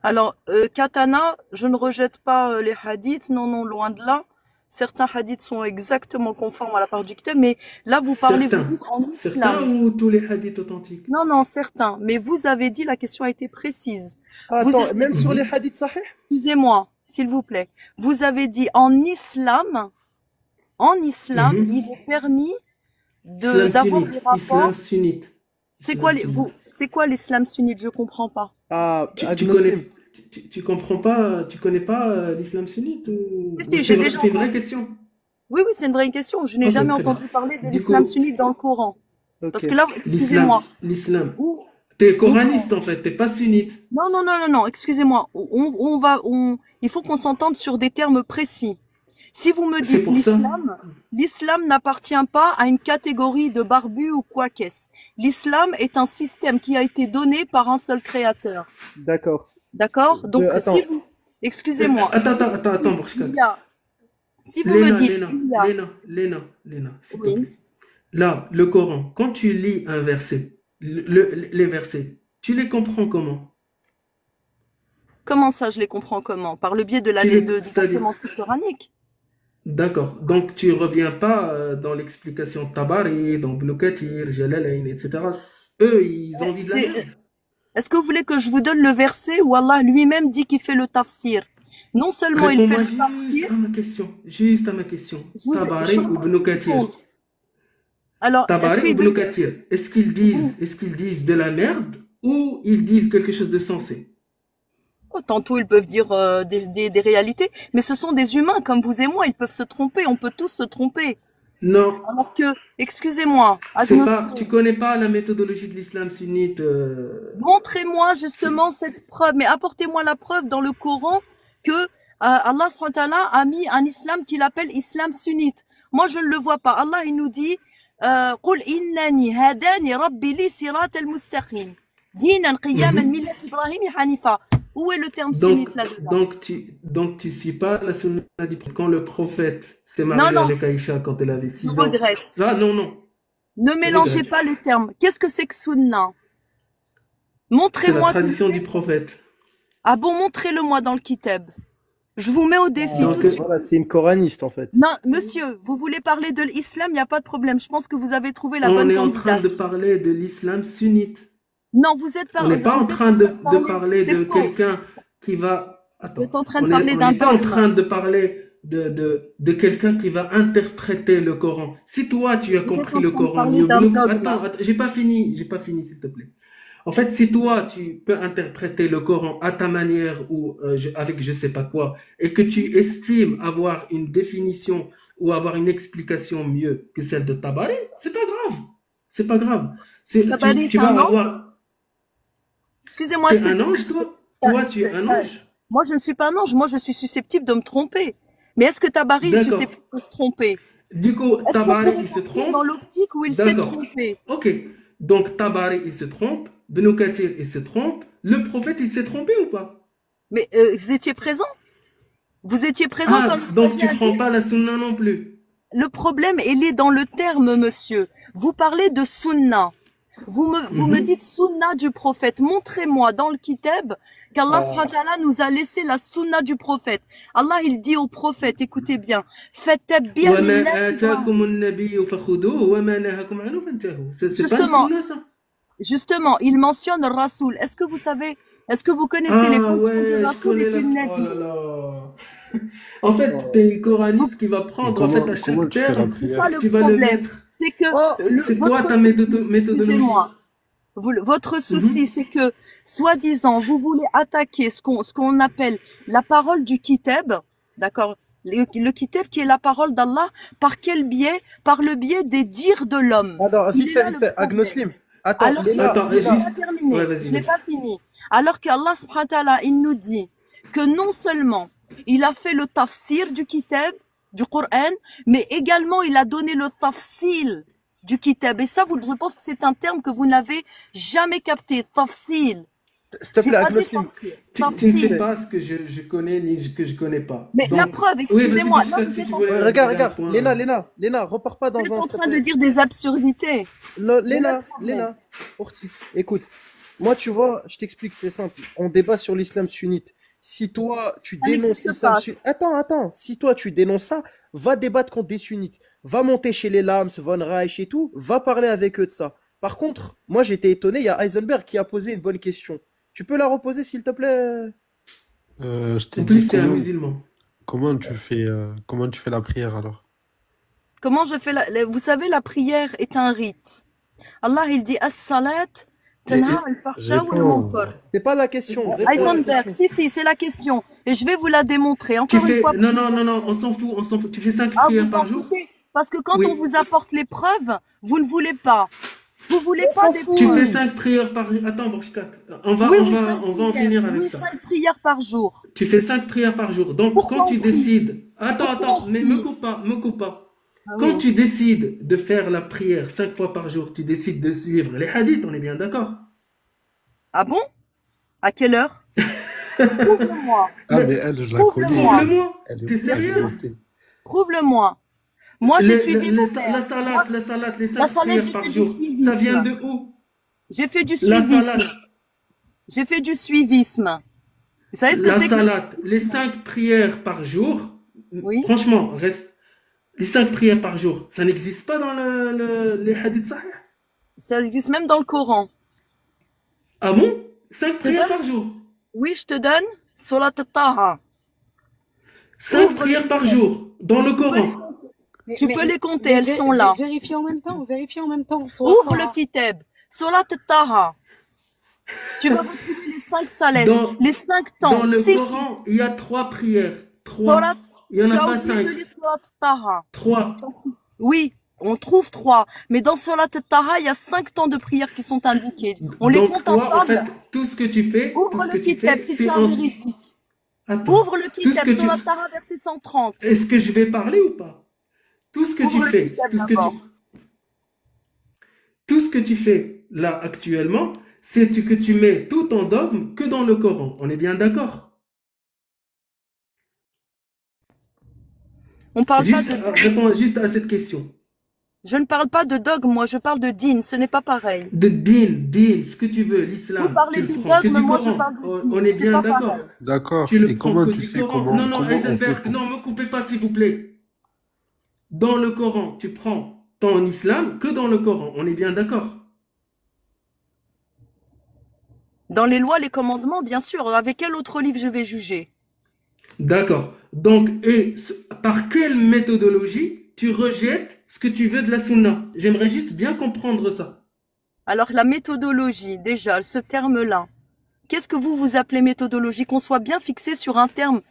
Alors, Katana, je ne rejette pas les hadiths, non, non, loin de là. Certains hadiths sont exactement conformes à la parole du kitab, mais là, vous parlez, vous Certains. dites en Certains islam. ou tous les hadiths authentiques? Non, non, certains. Mais vous avez dit, la question a été précise. Ah, Vous attends, avez même sur dit, les hadiths sahih? excusez-moi, s'il vous plaît. Vous avez dit en islam, Mhm. il est permis Islam d'avoir des sunnite. rapports. Islam sunnite. C'est quoi Islam sunnite. c'est quoi l'islam sunnite? Je comprends pas. Ah, Tu agnoslim. connais, tu comprends pas, tu connais pas l'islam sunnite ou Si, j'ai déjà c'est une vraie entendu. question? Oui, oui, c'est une vraie question. Je n'ai Ok, jamais très bien. entendu parler de Du l'islam coup, sunnite dans le Coran. Parce Ok. que là, excusez-moi, l'islam, où, t'es où coraniste en fait, t'es pas sunnite. non, non, non, non, non, excusez-moi. Il faut qu'on s'entende sur des termes précis. Si vous me C'est dites pour ça. l'islam n'appartient pas à une catégorie de barbus ou quoi qu'est-ce. L'islam est un système qui a été donné par un seul créateur. D'accord. D'accord? Donc, Attends. excusez-moi, Attends, Borchkak. si vous me Léna, dites, Léna, s'il te oui, plaît. Là, le Coran, quand tu lis un verset, les versets, tu les comprends comment? comment ça, je les comprends comment? Par le biais de la C'est-à-dire, sémantique coranique. d'accord. Donc, tu reviens pas dans l'explication de Tabari, dans Ibn Kathir, Jalalain, etc. Eux, ils ont dit de la C'est, merde. Est-ce que vous voulez que je vous donne le verset où Allah lui-même dit qu'il fait le tafsir? Non seulement il fait Réponds-moi le juste tafsir, à ma question. Juste à ma question. je suis Tabari en ou train Ibn de Kathir? répondre. Alors, est-ce Tabari ou qu'ils Ibn veulent Kathir? vous, Est-ce qu'ils disent de la merde ou ils disent quelque chose de sensé? tantôt ils peuvent dire des réalités, mais ce sont des humains comme vous et moi, ils peuvent se tromper, on peut tous se tromper. Non, Alors que, excusez-moi, c'est pas. agnostique, Tu connais pas la méthodologie de l'islam sunnite. montrez-moi justement cette preuve, mais apportez-moi la preuve dans le Coran que Allah subhanahu wa ta'ala a mis un islam qu'il appelle islam sunnite. Moi, je ne le vois pas. Allah, il nous dit قُلْ إِنَّنِي هَدَانِي رَبِّي لِي صِرَاطَ الْمُسْتَقِيمِ دِينًا قِيَامًا Mhm. مِلَّةِ إِبْرَاهِيمَ حَنِيفًا. Où est le terme Donc, sunnite là-dedans? donc tu suis pas la sunna du prophète. Quand le prophète s'est Non, marié non, avec Aïcha quand elle avait je 6 ans. regrette. Ah non, non, Ne tu mélangez regrettes. pas les termes. Qu'est-ce que c'est que sunna? C'est la Montrez-moi. tradition du prophète. Ah bon, montrez-le-moi dans le kitab. Je vous mets au défi Donc, tout de suite. Voilà, c'est une coraniste en fait. Non, monsieur, vous voulez parler de l'islam, il n'y a pas de problème. Je pense que vous avez trouvé la on bonne est en train candidate. de parler de l'islam sunnite. Non, vous êtes On n'est pas en vous êtes train en train de de parler c'est de faux. quelqu'un qui va. Vous Attends, êtes en train de on parler d'un n'est pas en dogme. train de parler de quelqu'un qui va interpréter le Coran. Si toi tu as Vous êtes compris en le train de Coran parler mieux, d'un dogme. attends, j'ai pas fini, s'il te plaît. En fait, si toi tu peux interpréter le Coran à ta manière ou avec je sais pas quoi, et que tu estimes avoir une définition ou avoir une explication mieux que celle de Tabari, c'est pas grave. C'est pas grave. Tabari Tu est un vas ange? avoir. Excusez-moi, T'es est-ce que un ange, toi? Toi, tu es un ange? moi je ne suis pas un ange, moi je suis susceptible de me tromper. Mais est-ce que Tabari est D'accord. susceptible de se tromper? Du coup, Est-ce qu'on Tabari, pourrait il se partir trompe. dans l'optique où il s'est D'accord. trompé? Ok. Donc, Tabari, il se trompe. Ibn Kathir, il se trompe. Le prophète, il s'est trompé ou pas? Mais vous étiez présent? Vous étiez présent quand Ah, le donc prophète tu a prends dit? pas la sunna non plus. Le problème, il est dans le terme, monsieur. Vous parlez de sunna. Vous me dites sunna du prophète. Montrez-moi dans le kitab qu'Allah subhanahu wa ta'ala nous a laissé la sunna du prophète. Allah, il dit au prophète, écoutez bien, faites bien وَمَا آتَاكُمُ النَّبِيُّ فَخُذُوهُ وَمَا نَهَاكُمْ عَنْهُ فَانْتَهُوا. C'est pas une Justement, sunna, ça? justement, il mentionne Rasoul. Est-ce que vous savez, est-ce que vous connaissez les Ah fonctions du ouais, je Rasoul et connais du la... Oh là Nabi? là. En fait, t'es une coraniste qui va Et prendre en fait à comment chaque tu fais la terme, C'est ça prière? le tu vas le problème. mettre. C'est que C'est quoi votre ta souci, méthodologie? excusez-moi, votre souci, Mhm. c'est que, soi-disant, vous voulez attaquer ce qu'on appelle la parole du kitab, d'accord? Le kitab qui est la parole d'Allah, par quel biais? Par le biais des dires de l'homme. Alors, Il vite est fait, là vite le fait. problème. Agnoslim. Attends, Alors que, Léna, Attends, je l'ai Léna. pas terminé, Ouais, vas-y, je l'ai vas-y. pas fini. Alors que Allah subhanahu wa ta'ala, il nous dit que non seulement il a fait le tafsir du kitab, du Coran, mais également il a donné le tafsil du kitab. Et ça, je pense que c'est un terme que vous n'avez jamais capté. Tafsil. S'il te J'ai plaît, pas dit Agnoslim. tafsir. Tu ne sais Tafsil. pas ce que je connais ni que je connais pas. Mais la Donc, preuve, oui, vas-y, excusez-moi, là Bouchka, vous si êtes tu en voulais train, Regarde, ajouter un regarde. point. Léna, repars pas vous dans êtes un, en s'il te train de plaît. dire des absurdités. Voilà le Léna, problème. Orti, écoute. Moi, tu vois, je t'explique, c'est simple. On débat sur l'islam sunnite. Si toi, tu Ça dénonces n'existe l'islam pas. sunnite. Attends. Si toi, tu dénonces ça, va débattre contre des sunnites. Va monter chez les Lams, Von Reich et tout. Va parler avec eux de ça. Par contre, moi, j'étais étonné. Il y a Heisenberg qui a posé une bonne question. Tu peux la reposer, s'il te plaît? Je t'ai En dit plus, c'est un musulman. comment tu fais la prière alors? Comment je fais vous savez, la prière est un rite. Allah, il dit as-salat tanha al-fahsha wal Réponds. munkar. C'est pas la question. Réponds à la Heisenberg, question. si, c'est la question. Et je vais vous la démontrer. Tu Encore une fais... fois. Non, on s'en fout. Tu fais 5 Ah, prières vous par en jour? foutez. Parce que quand Oui. on vous apporte les preuves, vous ne voulez pas. Vous voulez pas des Tu preuves. fais 5 prières par jour. Attends, Bouchka, on va Oui, en 5 finir avec oui, ça. 5 prières par jour. Tu fais 5 prières par jour. Donc, Pourquoi quand on tu prie? décides... Pourquoi Attends, on mais prie? me coupe pas. Ah Quand oui. tu décides de faire la prière 5 fois par jour, tu décides de suivre les hadiths, on est bien d'accord? Ah bon? À quelle heure? Prouve-le-moi. Ah, Mais mais elle, je la connais. Prouve-le-moi. prouve-le-moi. Elle est T'es Bien sérieux? sûr. expérimentée. Prouve-le-moi. Moi, j'ai suivi mon La père. Moi, salade, les la 5 salade, prières j'ai par fait du jour, ça vient suivisme. de où? J'ai fait du La suivisme. salade, J'ai fait du suivisme. Vous savez ce que la c'est que le salade, les suivisme? 5 prières par jour, Oui. franchement, les 5 prières par jour, ça n'existe pas dans les hadiths sahih. Ça existe même dans le Coran. Ah bon? 5 Je te prières donne? par jour. Oui, je te donne. Surat al-Taha. 5 Ouvre le prières par kitab. jour, dans le Tu peux les Coran. compter. Tu peux les compter, elles sont là. Vérifiez en même temps, Ouvre le kitab. Surat al-Taha. Tu vas retrouver les 5 salades, Dans, les 5 dans temps. le Si, Coran, il y a 3 prières. Surat, 3. Il n'y en tu a as pas oublié de 5. lire Surat al-Taha. 3. Oui, on trouve 3. Mais dans Surat al-Taha, il y a 5 temps de prière qui sont indiqués. On les Donc compte toi, en ensemble. fait, tout ce que tu fais, Ouvre le kitab si tu c'est as un vérifié. Attends. Ouvre le Tout ce kitab, que Surat tu... al-Taha, verset 130. Est-ce que je vais parler ou pas? Tout ce que tu Ouvre le fais, kitab tout ce que d'abord. tout ce que tu fais là actuellement, c'est que tu mets tout ton dogme que dans le Coran. On est bien d'accord? On parle pas Juste, de... réponds juste à cette question. Je ne parle pas de dogme, moi, je parle de din, ce n'est pas pareil. De din, ce que tu veux, Vous l'islam, tu parlez le de prends que dogme, du moi je Coran. parle de On din, est c'est bien pas d'accord. pareil. D'accord. Tu le Et prends comment que tu du sais Coran. comment Non, on fait Heisenberg, pour... non, me coupez pas s'il vous plaît. Dans le Coran, tu prends ton islam que dans le Coran. On est bien d'accord. Dans les lois, les commandements, bien sûr, avec quel autre livre je vais juger? D'accord. Donc, par quelle méthodologie tu rejettes ce que tu veux de la sunna? J'aimerais juste bien comprendre ça. Alors la méthodologie, déjà, ce terme-là, qu'est-ce que vous appelez méthodologie? Qu'on soit bien fixé sur un terme,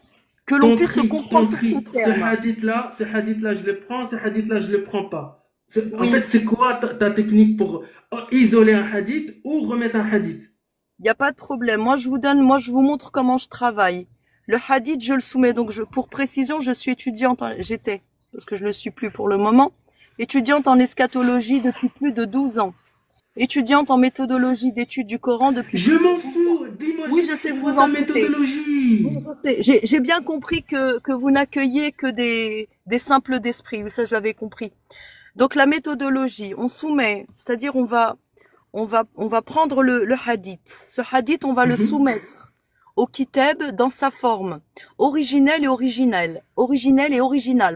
que l'on Ton puisse se tri, comprendre sur ce ce terme. hadith-là, je le prends, ce hadith-là, je le prends pas. En Oui. fait, c'est quoi ta technique pour isoler un hadith ou remettre un hadith? Il n'y a pas de problème. Moi, je vous montre comment je travaille. Le hadith, je le soumets. Donc, pour précision, je suis étudiante, j'étais, parce que je ne le suis plus pour le moment, étudiante en eschatologie depuis plus de 12 ans. Étudiante en méthodologie d'étude du Coran depuis... Je m'en fous, dis-moi Oui, juste je sais, c'est vous quoi en ta foutez. méthodologie. Oui, je sais. J'ai bien compris que vous n'accueillez que des simples d'esprit. Oui, ça, je l'avais compris. Donc, la méthodologie, on soumet, c'est-à-dire on on va prendre le hadith. Ce hadith, on va le soumettre au kitab dans sa forme originelle et originale,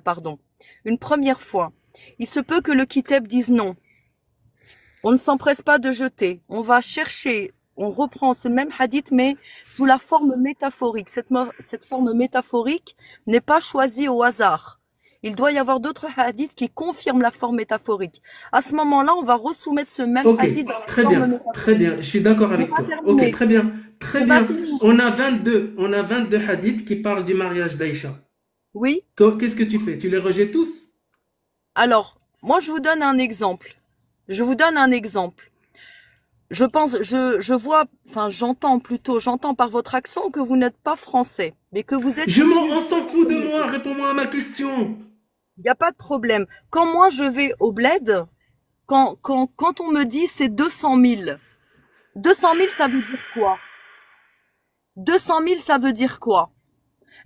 pardon. Une première fois. Il se peut que le kitab dise non. On ne s'empresse pas de jeter. On va chercher, on reprend ce même hadith, mais sous la forme métaphorique. Cette forme métaphorique n'est pas choisie au hasard. Il doit y avoir d'autres hadiths qui confirment la forme métaphorique. À ce moment-là, on va resoumettre ce même Ok, hadith dans la très forme bien, métaphorique. très bien. Je suis d'accord On avec va toi. terminer. Ok, très bien, très On va bien. finir. On a 22 hadiths qui parlent du mariage d'Aïcha. Oui. Qu'est-ce que tu fais? Tu les rejettes tous? Alors, moi, je vous donne un exemple. Je vous donne un exemple. Je pense, je vois, enfin, j'entends par votre accent que vous n'êtes pas français, mais que vous êtes On s'en fout de moi, réponds-moi à ma question. Il n'y a pas de problème. Quand moi je vais au bled, quand on me dit c'est 200 000, 200 000 ça veut dire quoi? 200 000 ça veut dire quoi?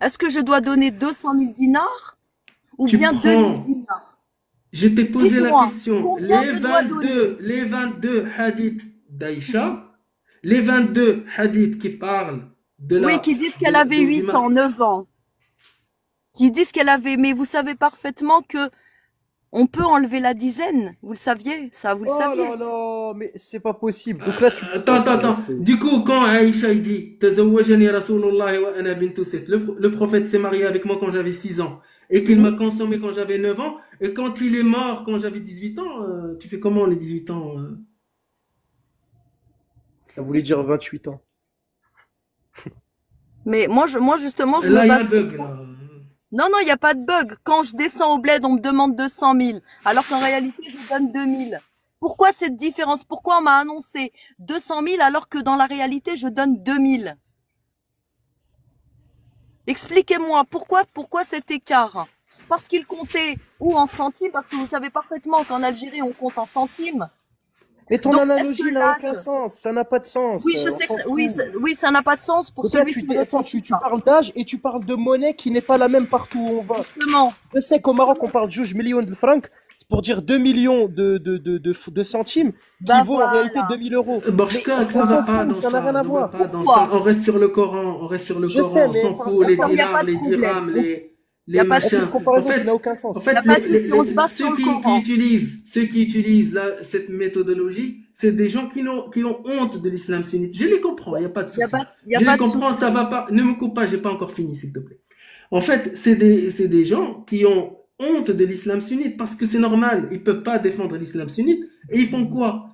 Est-ce que je dois donner 200 000 dinars ou Tu bien prends. 2000 dinars? Je t'ai posé la Dites-moi, question. combien je dois donner? Les 22 hadiths d'Aïcha, les 22 hadiths qui parlent de Oui, qui disent qu'elle avait 8 ans, 9 ans. Qui disent qu'elle avait, mais vous savez parfaitement que on peut enlever la dizaine. Vous le saviez, ça, vous le Oh saviez. là là, mais c'est pas possible. Donc là, tu... Attends. Du coup, quand Aïcha il dit Tazawwajani Rasulullah wa ana bintu sitt, le prophète s'est marié avec moi quand j'avais 6 ans et qu'il m'a consommé quand j'avais 9 ans, et quand il est mort quand j'avais 18 ans, tu fais comment les 18 ans Ça voulait dire 28 ans. Mais moi justement, je Là, me il y a un base bug. sur ça. Là. Non, il n'y a pas de bug. Quand je descends au bled, on me demande 200 000, alors qu'en réalité, je donne 2 000. Pourquoi cette différence? Pourquoi on m'a annoncé 200 000 alors que dans la réalité, je donne 2 000? Expliquez-moi, pourquoi cet écart? Parce qu'il comptait ou en centimes, parce que vous savez parfaitement qu'en Algérie, on compte en centimes. Mais ton Donc, analogie est-ce que n'a l'âge- aucun sens. Ça n'a pas de sens. Oui, je On sais s'en que fout. oui, ça n'a pas de sens pour Donc là, celui qui me répond. tu parles d'âge et tu parles de monnaie qui n'est pas la même partout où on va. Justement, Je sais qu'au Maroc, on parle de 12 millions de francs. C'est pour dire 2 millions de centimes qui Bah vaut en voilà. réalité 2000 euros. Borchka, Mais ça on va s'en pas fout, dans ça ça. n'a rien à Ça voir. va pas dans Pourquoi ça. On reste sur le Coran. Je sais, On mais s'en fout, les d'accord, il y a pas dinars, de les problème. dirhams, Il y les a pas de On fait machins. une comparaison En fait, qui n'a aucun sens. En fait, Y a pas de souci, on se base sur le Coran. ceux qui utilisent cette méthodologie, c'est des gens qui ont honte de l'islam sunnite. Je les comprends, il n'y a pas de Il y a souci. pas, y a Je pas les de comprends, souci. ça va pas. Ne me coupe pas, j'ai pas encore fini, s'il te plaît. En fait, c'est des gens qui ont honte de l'islam sunnite parce que c'est normal, ils peuvent pas défendre l'islam sunnite. Et ils font quoi?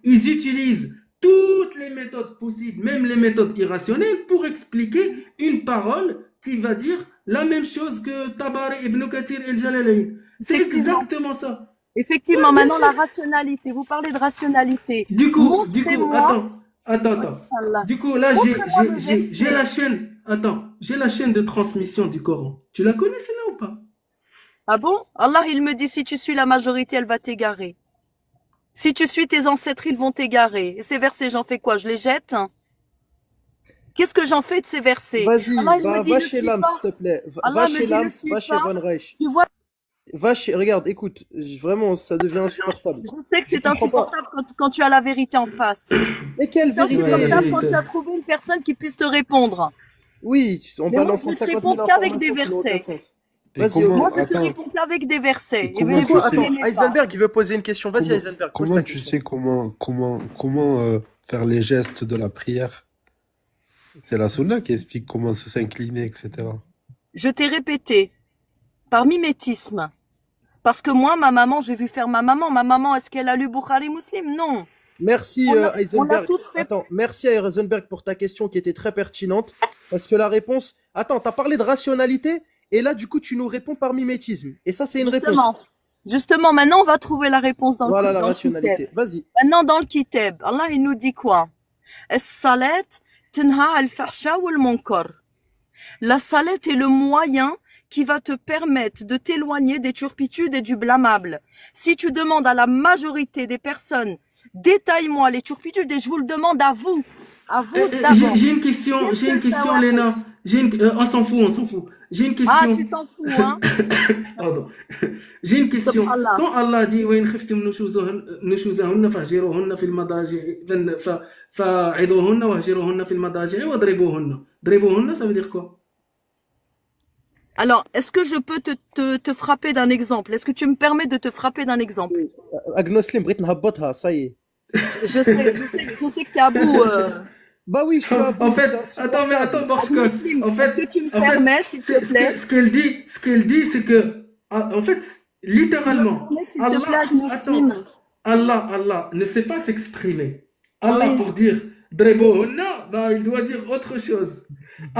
Ils utilisent toutes les méthodes possibles, même les méthodes irrationnelles, pour expliquer une parole qui va dire la même chose que Tabari ibn Kathir el-Jalalayn. C'est Effectivement. exactement ça. Effectivement, Ouais, bien maintenant, sûr. la rationalité. Vous parlez de rationalité. Du coup, Montrez-moi. attends. Allah. Du coup, là, Montrez-moi le j'ai verset. la chaîne. Attends, j'ai la chaîne de transmission du Coran. Tu la connais celle-là ou pas? Ah bon? Allah, il me dit, si tu suis la majorité, elle va t'égarer. Si tu suis tes ancêtres, ils vont t'égarer. Et ces versets, j'en fais quoi? Je les jette? Qu'est-ce que j'en fais de ces versets? Vas-y, Allah, il me va dit, va ne chez suis l'âme, pas. s'il te plaît. Allah Va me chez dit, l'âme, ne suis va chez pas. Von Reich. Tu vois, Regarde, écoute, vraiment, ça devient insupportable. je sais que Je c'est comprends pas. insupportable quand tu as la vérité en face. Mais quelle C'est vérité? insupportable quand tu as trouvé une personne qui puisse te répondre. Oui, on Mais moi, balance je ne te 150 réponds 000 qu'avec des informations qui n'ont aucun versets. sens. Et Vas-y, comment, Moi, je te attends, réponds qu'avec des versets. Et comment Et tu vous sais- n'aimez pas. Heisenberg, il veut poser une question. Vas-y, comment, Heisenberg, pose comment ta tu question. sais comment faire les gestes de la prière? C'est la sunna qui explique comment se s'incliner, etc. Je t'ai répété, par mimétisme. Parce que moi, ma maman, j'ai vu faire ma maman. Ma maman, est-ce qu'elle a lu Bukhari Muslim? Non. Merci On l'a Heisenberg. tous fait. Attends, merci à Heisenberg pour ta question qui était très pertinente. Parce que la réponse. Attends, t'as parlé de rationalité et là, du coup, tu nous réponds par mimétisme. Et ça, c'est une réponse. Justement, maintenant, on va trouver la réponse dans Voilà la le rationalité. kitab. Vas-y. Maintenant, dans le kitab, Allah, il nous dit quoi? As-salat tanha al-fahsha wal-munkar. La salat est le moyen qui va te permettre de t'éloigner des turpitudes et du blâmable. Si tu demandes à la majorité des personnes, détaille-moi les turpitudes, et je vous le demande à vous d'abord. J'ai une question, Léna. On s'en fout. j'ai une Ah, question. tu t'en fous, hein? Pardon. J'ai une question. Subhanallah. Quand Allah dit وإن خفتم نشوزهن فاهجروهن في المضاجع فعظوهن واهجروهن في المضاجع واضربوهن. ضربوهن, ça veut dire quoi? Alors, est-ce que je peux te frapper d'un exemple? Est-ce que tu me permets de te frapper d'un exemple? Agnoslim, بغيت نهبطها, ça y est. Je sais que t'es à bout. Bah oui, je suis à bout. En fait, attends, mais attends, Borchkos. Muslim, En fait, est-ce que tu me en fait, permets, s'il te plaît? ce qu'elle dit, c'est que, en fait, littéralement, S'il te plaît, Agnoslim. Allah ne sait pas s'exprimer. Allah, Oui. pour dire Drebohonna, bah, il doit dire autre chose.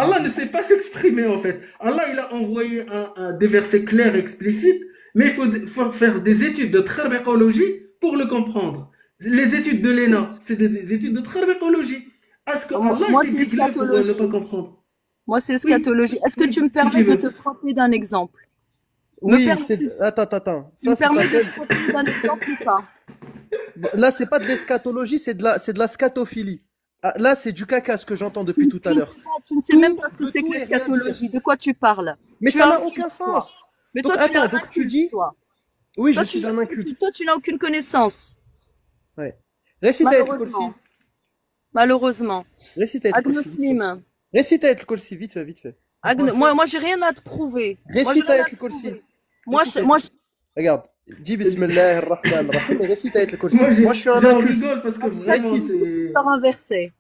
Allah ne sait pas s'exprimer, en fait. Allah, il a envoyé des versets clairs, explicites, mais il faut faire des études de trarbécologie pour le comprendre. Les études de l'ENA, c'est des études de trarbécologie. Est-ce que Allah Moi, est c'est épiglé pour ne eschatologie. pas comprendre? Moi, c'est eschatologie. Est-ce que oui, tu me si tu permets de veux. te frapper d'un exemple? Oui, permets- c'est. Attends. Tu me Ça permets de te s'appelle. frapper d'un exemple ou pas? Là, c'est pas de l'eschatologie, c'est de la scatophilie. Ah, là, c'est du caca, ce que j'entends depuis tout à l'heure. Tu ne sais même pas ce que c'est que tout et rien l'eschatologie. De quoi tu parles? Mais Tu ça as n'a un aucun culte, toi. sens. Mais Donc, toi, tu attends, n'as donc un tu culte, dis. toi. Oui, je Toi, suis tu un n'as- inculte. Toi, tu n'as aucune connaissance. Ouais. Récite Ayat al-Kursi. Malheureusement. Malheureusement. Récite Ayat al-Kursi. vite fait. Agnoslim. Récite Ayat al-Kursi, vite fait. Moi, j'ai rien à te prouver. Moi, j'ai Récite rien Ayat à te al-Kursi. prouver. Moi, Récite moi, Regarde, dis Bismillah ar-Rahman ar-Rahim et récite Ayat al-Kursi. Moi, je suis un j'en inculte. rigole parce que chaque vraiment, tu c'est. sors un verset.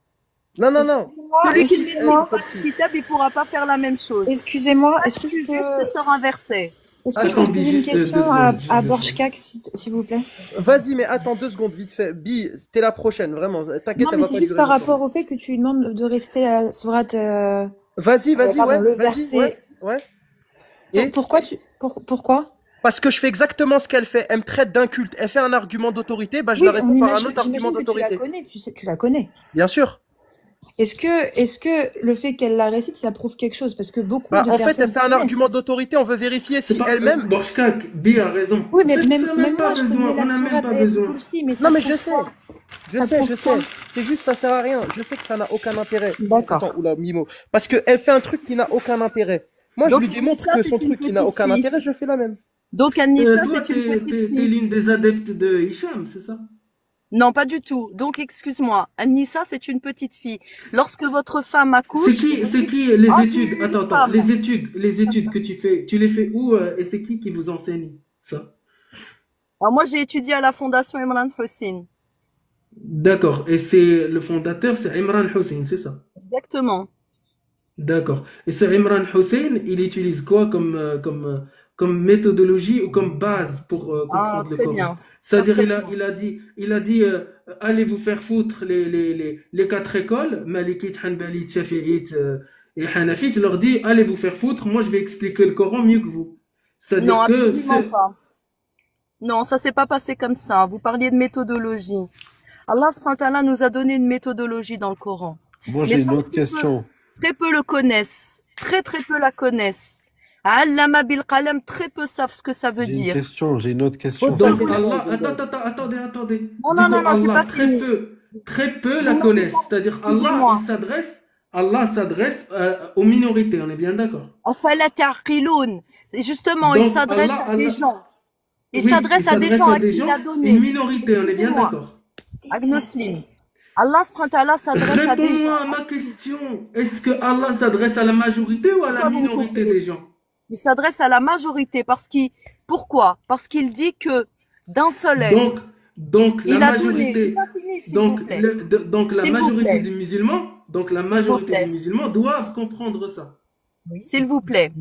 Non. Celui qui ne Récite Ayat maîtrise pas al-Kursi. le kitab, il ne pourra pas faire la même chose. Excusez-moi, est-ce que je Tu peux, juste sors un verset. est-ce que je Attends, peux Bi, poser une juste deux question secondes, à deux Borchkak, s'il vous plaît? Vas-y, mais attends 2 secondes, vite fait. Bi, t'es la prochaine, vraiment. T'inquiète, Non, elle mais va c'est pas juste durer par longtemps. rapport au fait que tu lui demandes de rester à Surat. Vas-y, pardon, ouais. le Vas-y, verset. ouais. Et Pourquoi pourquoi? parce que je fais exactement ce qu'elle fait. Elle me traite d'inculte. Elle fait un argument d'autorité, bah je Oui, la réponds par un autre argument j'imagine que tu la d'autorité. connais, tu sais que tu la connais. Bien sûr. Est-ce que le fait qu'elle la récite, ça prouve quelque chose? Parce que beaucoup Bah, de en fait, personnes elle fait un connaissent. argument d'autorité. On veut vérifier C'est si pas elle-même. Borchkak, Bi a raison. Oui, mais En fait, même, ça n'a même pas moi, je besoin. connais la On n'a même sourate pas Ayat besoin. al-Kursi, mais ça Non, mais prouve je sais. quoi? Je Ça sais. prouve quoi? C'est juste, ça sert à rien. Je sais que ça n'a aucun intérêt. D'accord. Attends, oula, Mimo. Parce qu'elle fait un truc qui n'a aucun intérêt. Moi, Donc, je lui démontre ça, que c'est son une truc qui n'a petite aucun fille. intérêt, je fais la même. Donc, Anissa, Toi, c'est une petite t'es fille. l'une des adeptes de Hicham, c'est ça? Non, pas du tout. Donc, excuse-moi. Anissa, c'est une petite fille. Lorsque votre femme C'est accouche, qui les Ah, études? j'ai eu une Attends, femme. les études que tu fais, tu les fais où et c'est qui vous enseigne ça? Alors moi, j'ai étudié à la Fondation Imran Hussein. D'accord. Et c'est le fondateur, c'est Imran Hussein, c'est ça? Exactement. D'accord. Et ce Imran Hussein, il utilise quoi comme méthodologie ou comme base pour Ah, comprendre le très Coran? bien. C'est-à-dire, Parfaitement. il a dit allez vous faire foutre les 4 écoles, Malikite, Hanbalite, Shafi'ite et Hanafite. Il leur dit allez vous faire foutre, moi je vais expliquer le Coran mieux que vous. C'est-à-dire Non, que absolument pas. Non, ça s'est pas passé comme ça. Vous parliez de méthodologie. Allah subhanahu wa ta'ala nous a donné une méthodologie dans le Coran. Moi, Mais j'ai une ça, autre question. Très peu le connaissent. Très peu la connaissent. Allama bil qalam, très peu savent ce que ça veut J'ai une dire. question. J'ai une autre question. donc Pose-la. Allah, attendez. Non, Du non, coup, non, non, j'ai Allah pas fini. très peu Vous la m'avez connaissent. pas C'est-à-dire Excusez-moi. Allah s'adresse aux minorités, on est bien d'accord. Afala ta'qiloun. Et justement, il Donc s'adresse à des gens. Il oui, s'adresse à des gens à qui il a une donné. minorité, on est bien Excusez-moi. d'accord. Agnoslim. Allah subhanahu wa ta'ala s'adresse à des gens. Réponds-moi à ma question. Est-ce que Allah s'adresse à la majorité ou à la Pourquoi vous me minorité coupez? des gens? Il s'adresse à la majorité pourquoi? Parce qu'il dit que d'un seul être, Donc la il a donné. majorité, J'ai pas fini, s'il vous plaît. donc la S'il vous majorité plaît. des musulmans, doivent comprendre ça. S'il vous plaît.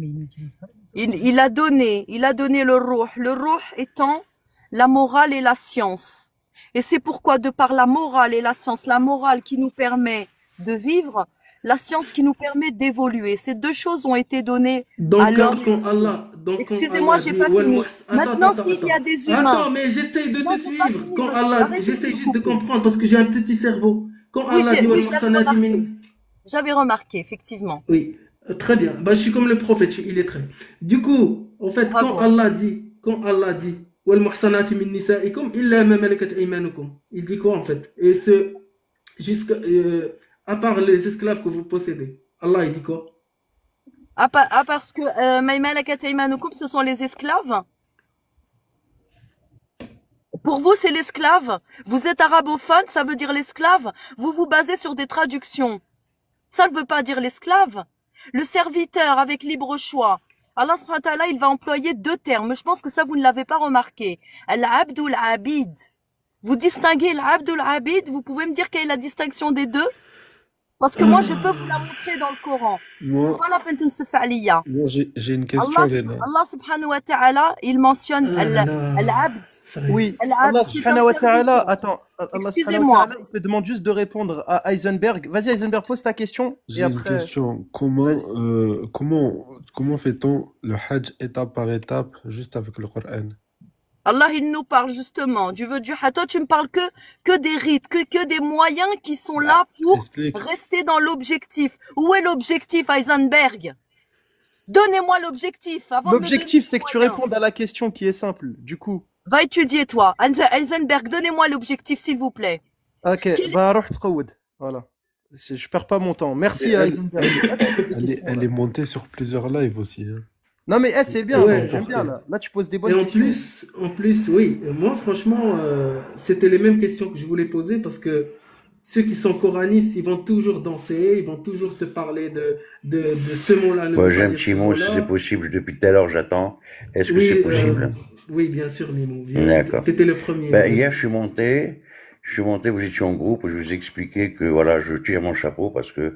Il a donné le ruh. Le ruh étant la morale et la science. Et c'est pourquoi, de par la morale et la science, la morale qui nous permet de vivre, la science qui nous permet d'évoluer. Ces deux choses ont été données Donc à l'homme. Excusez-moi, j'ai pas fini. Maintenant, s'il y a des humains. Attends, mais j'essaye de Non, te j'ai pas suivre. fini, Quand monsieur. Allah, Arrêtez j'essaye de juste de couper. comprendre parce que j'ai un petit cerveau. Quand Oui, Allah dit oui, j'avais remarqué, effectivement. Oui, très bien. Bah, je suis comme le prophète, je suis illettré. Du coup, en fait, Bravo. quand Allah dit, وَالْمُحْصَنَاتِ مِنْ نِسَائِكُمْ إِلَّا مَا مَلَكَتْ أَيْمَانُكُمْ, il dit quoi en fait? Et à part les esclaves que vous possédez, Allah il dit quoi? Parce que Maïma Lakat Aïmanoukoum, ce sont les esclaves. Pour vous, c'est l'esclave. Vous êtes arabophone, ça veut dire l'esclave. Vous vous basez sur des traductions. Ça ne veut pas dire l'esclave. Le serviteur avec libre choix. Allah subhanahu wa ta'ala, il va employer deux termes. Je pense que ça, vous ne l'avez pas remarqué. Al-abd ou al-abid. Vous distinguez l'abd ou al-abid? Vous pouvez me dire quelle est la distinction des deux? Parce que moi, je peux vous la montrer dans le Coran. C'est Moi, pas la peine de se faire liya. j'ai une question, Léna. Allah subhanahu wa ta'ala, il mentionne Ah là là, al-abd. sérieux. Oui, Al-abd, Allah c'est un subhanahu wa ta'ala, serviteur. attends, Allah subhanahu wa Excusez-moi. ta'ala, il te demande juste de répondre à Heisenberg. Vas-y Heisenberg, pose ta question et J'ai une après, question. vas-y. Comment fait-on le Hajj étape par étape, juste avec le Coran? Allah, il nous parle justement du vœu du Hajj. Toi, tu me parles que des rites, que des moyens qui sont là pour Explique. rester dans l'objectif. Où est l'objectif, Heisenberg? Donnez-moi l'objectif avant de me donner L'objectif, les c'est que tu moyens. répondes à la question qui est simple. Du coup, Va étudier, toi. Heisenberg, donnez-moi l'objectif, s'il vous plaît. ok, Quel- va روح تقود. Voilà. Je perds pas mon temps. Merci Mais Heisenberg. Ah, tu poses des questions, elle là. est montée sur plusieurs lives aussi, hein. Non mais c'est bien, Elle ça, s'est Ouais. j'aime bien emportée. là. Là, tu poses des Et bonnes questions. en plus, oui, moi franchement, c'était les mêmes questions que je voulais poser parce que ceux qui sont coranistes, ils vont toujours danser, ils vont toujours te parler de ce mot-là ne Moi, veut j'ai pas un dire petit ce mot, si c'est mot-là. possible. Depuis tout à l'heure, j'attends. Est-ce que c'est Oui, possible? oui, bien sûr, Mimo. Viens, D'accord. t'étais le premier, Ben, vas-y. hier, je suis monté, vous étiez en groupe, je vous expliquais que, voilà, je tire mon chapeau parce que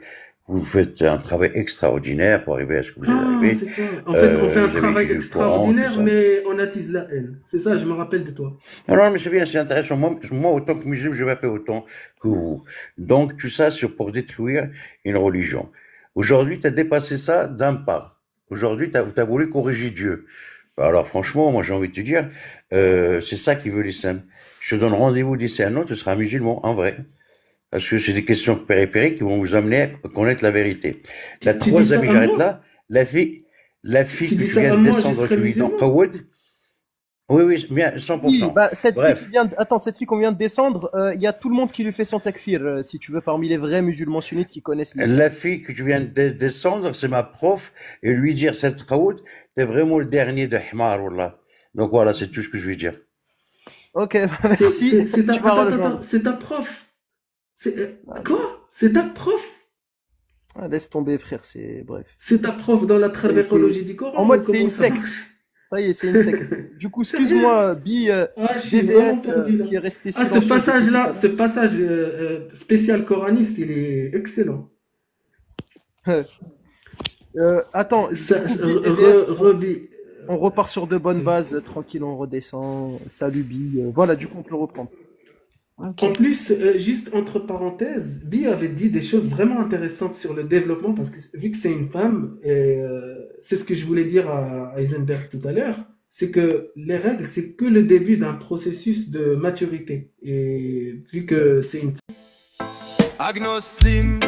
vous faites un travail extraordinaire pour arriver à ce que vous êtes Ah, arrivé. c'est toi. En fait, on fait un Vous avez travail étudié le Coran, tout extraordinaire, ça. mais on attise la haine. C'est ça, je me rappelle de toi. Non, non, mais c'est bien, c'est intéressant. Moi, autant que musulman, je n'ai pas fait autant que vous. Donc, tout ça, c'est pour détruire une religion. Aujourd'hui, tu as dépassé ça d'un pas. Aujourd'hui, tu as voulu corriger Dieu. Alors, franchement, moi, j'ai envie de te dire, c'est ça qui veut l'islam. Je te donne rendez-vous d'ici un an, tu seras musulman, en vrai. Parce que c'est des questions périphériques qui vont vous amener à connaître la vérité. La Tu dis ça troisième, et à j'arrête moi? là, la fille Tu que dis tu ça viens à de moi, je descendre, serais tu vis dans musulman? Qawood. Oui, oui, bien, Oui, 100%. bah cette fille Bref. qui vient, attends, cette fille qu'on vient de descendre, il y a tout le monde qui lui fait son takfir, si tu veux, parmi les vrais musulmans sunnites qui connaissent l'islam. La fille que tu viens de descendre, c'est ma prof, et lui dire cette Qawood, t'es vraiment le dernier de Hmar, wallah. Donc voilà, c'est tout ce que je veux dire. Ok, merci. C'est ta, Tu vas attends, rejoindre. c'est ta prof. Quoi? C'est ta prof? Ah, laisse tomber, frère, c'est bref. C'est ta prof dans la C'est travérologie du Coran en mode ou c'est comment une ça secte. marche? Ça y est, c'est une secte. Du coup, excuse-moi, Bi Ah, je suis vraiment DVF perdu là. qui est resté Ah, ce silencieux depuis tout passage-là, à ce passage spécial coraniste, il est excellent. l'heure. Attends, du Ça, coup, Bi DVS, Roby, on repart sur de bonnes bases, tranquille, on redescend. Salut Bi. Voilà, du coup, on peut reprendre. Ok. en plus, juste entre parenthèses, Bi avait dit des choses vraiment intéressantes sur le développement parce que vu que c'est une femme, et c'est ce que je voulais dire à Heisenberg tout à l'heure, c'est que les règles, c'est que le début d'un processus de maturité. Et vu que c'est une Agnoslim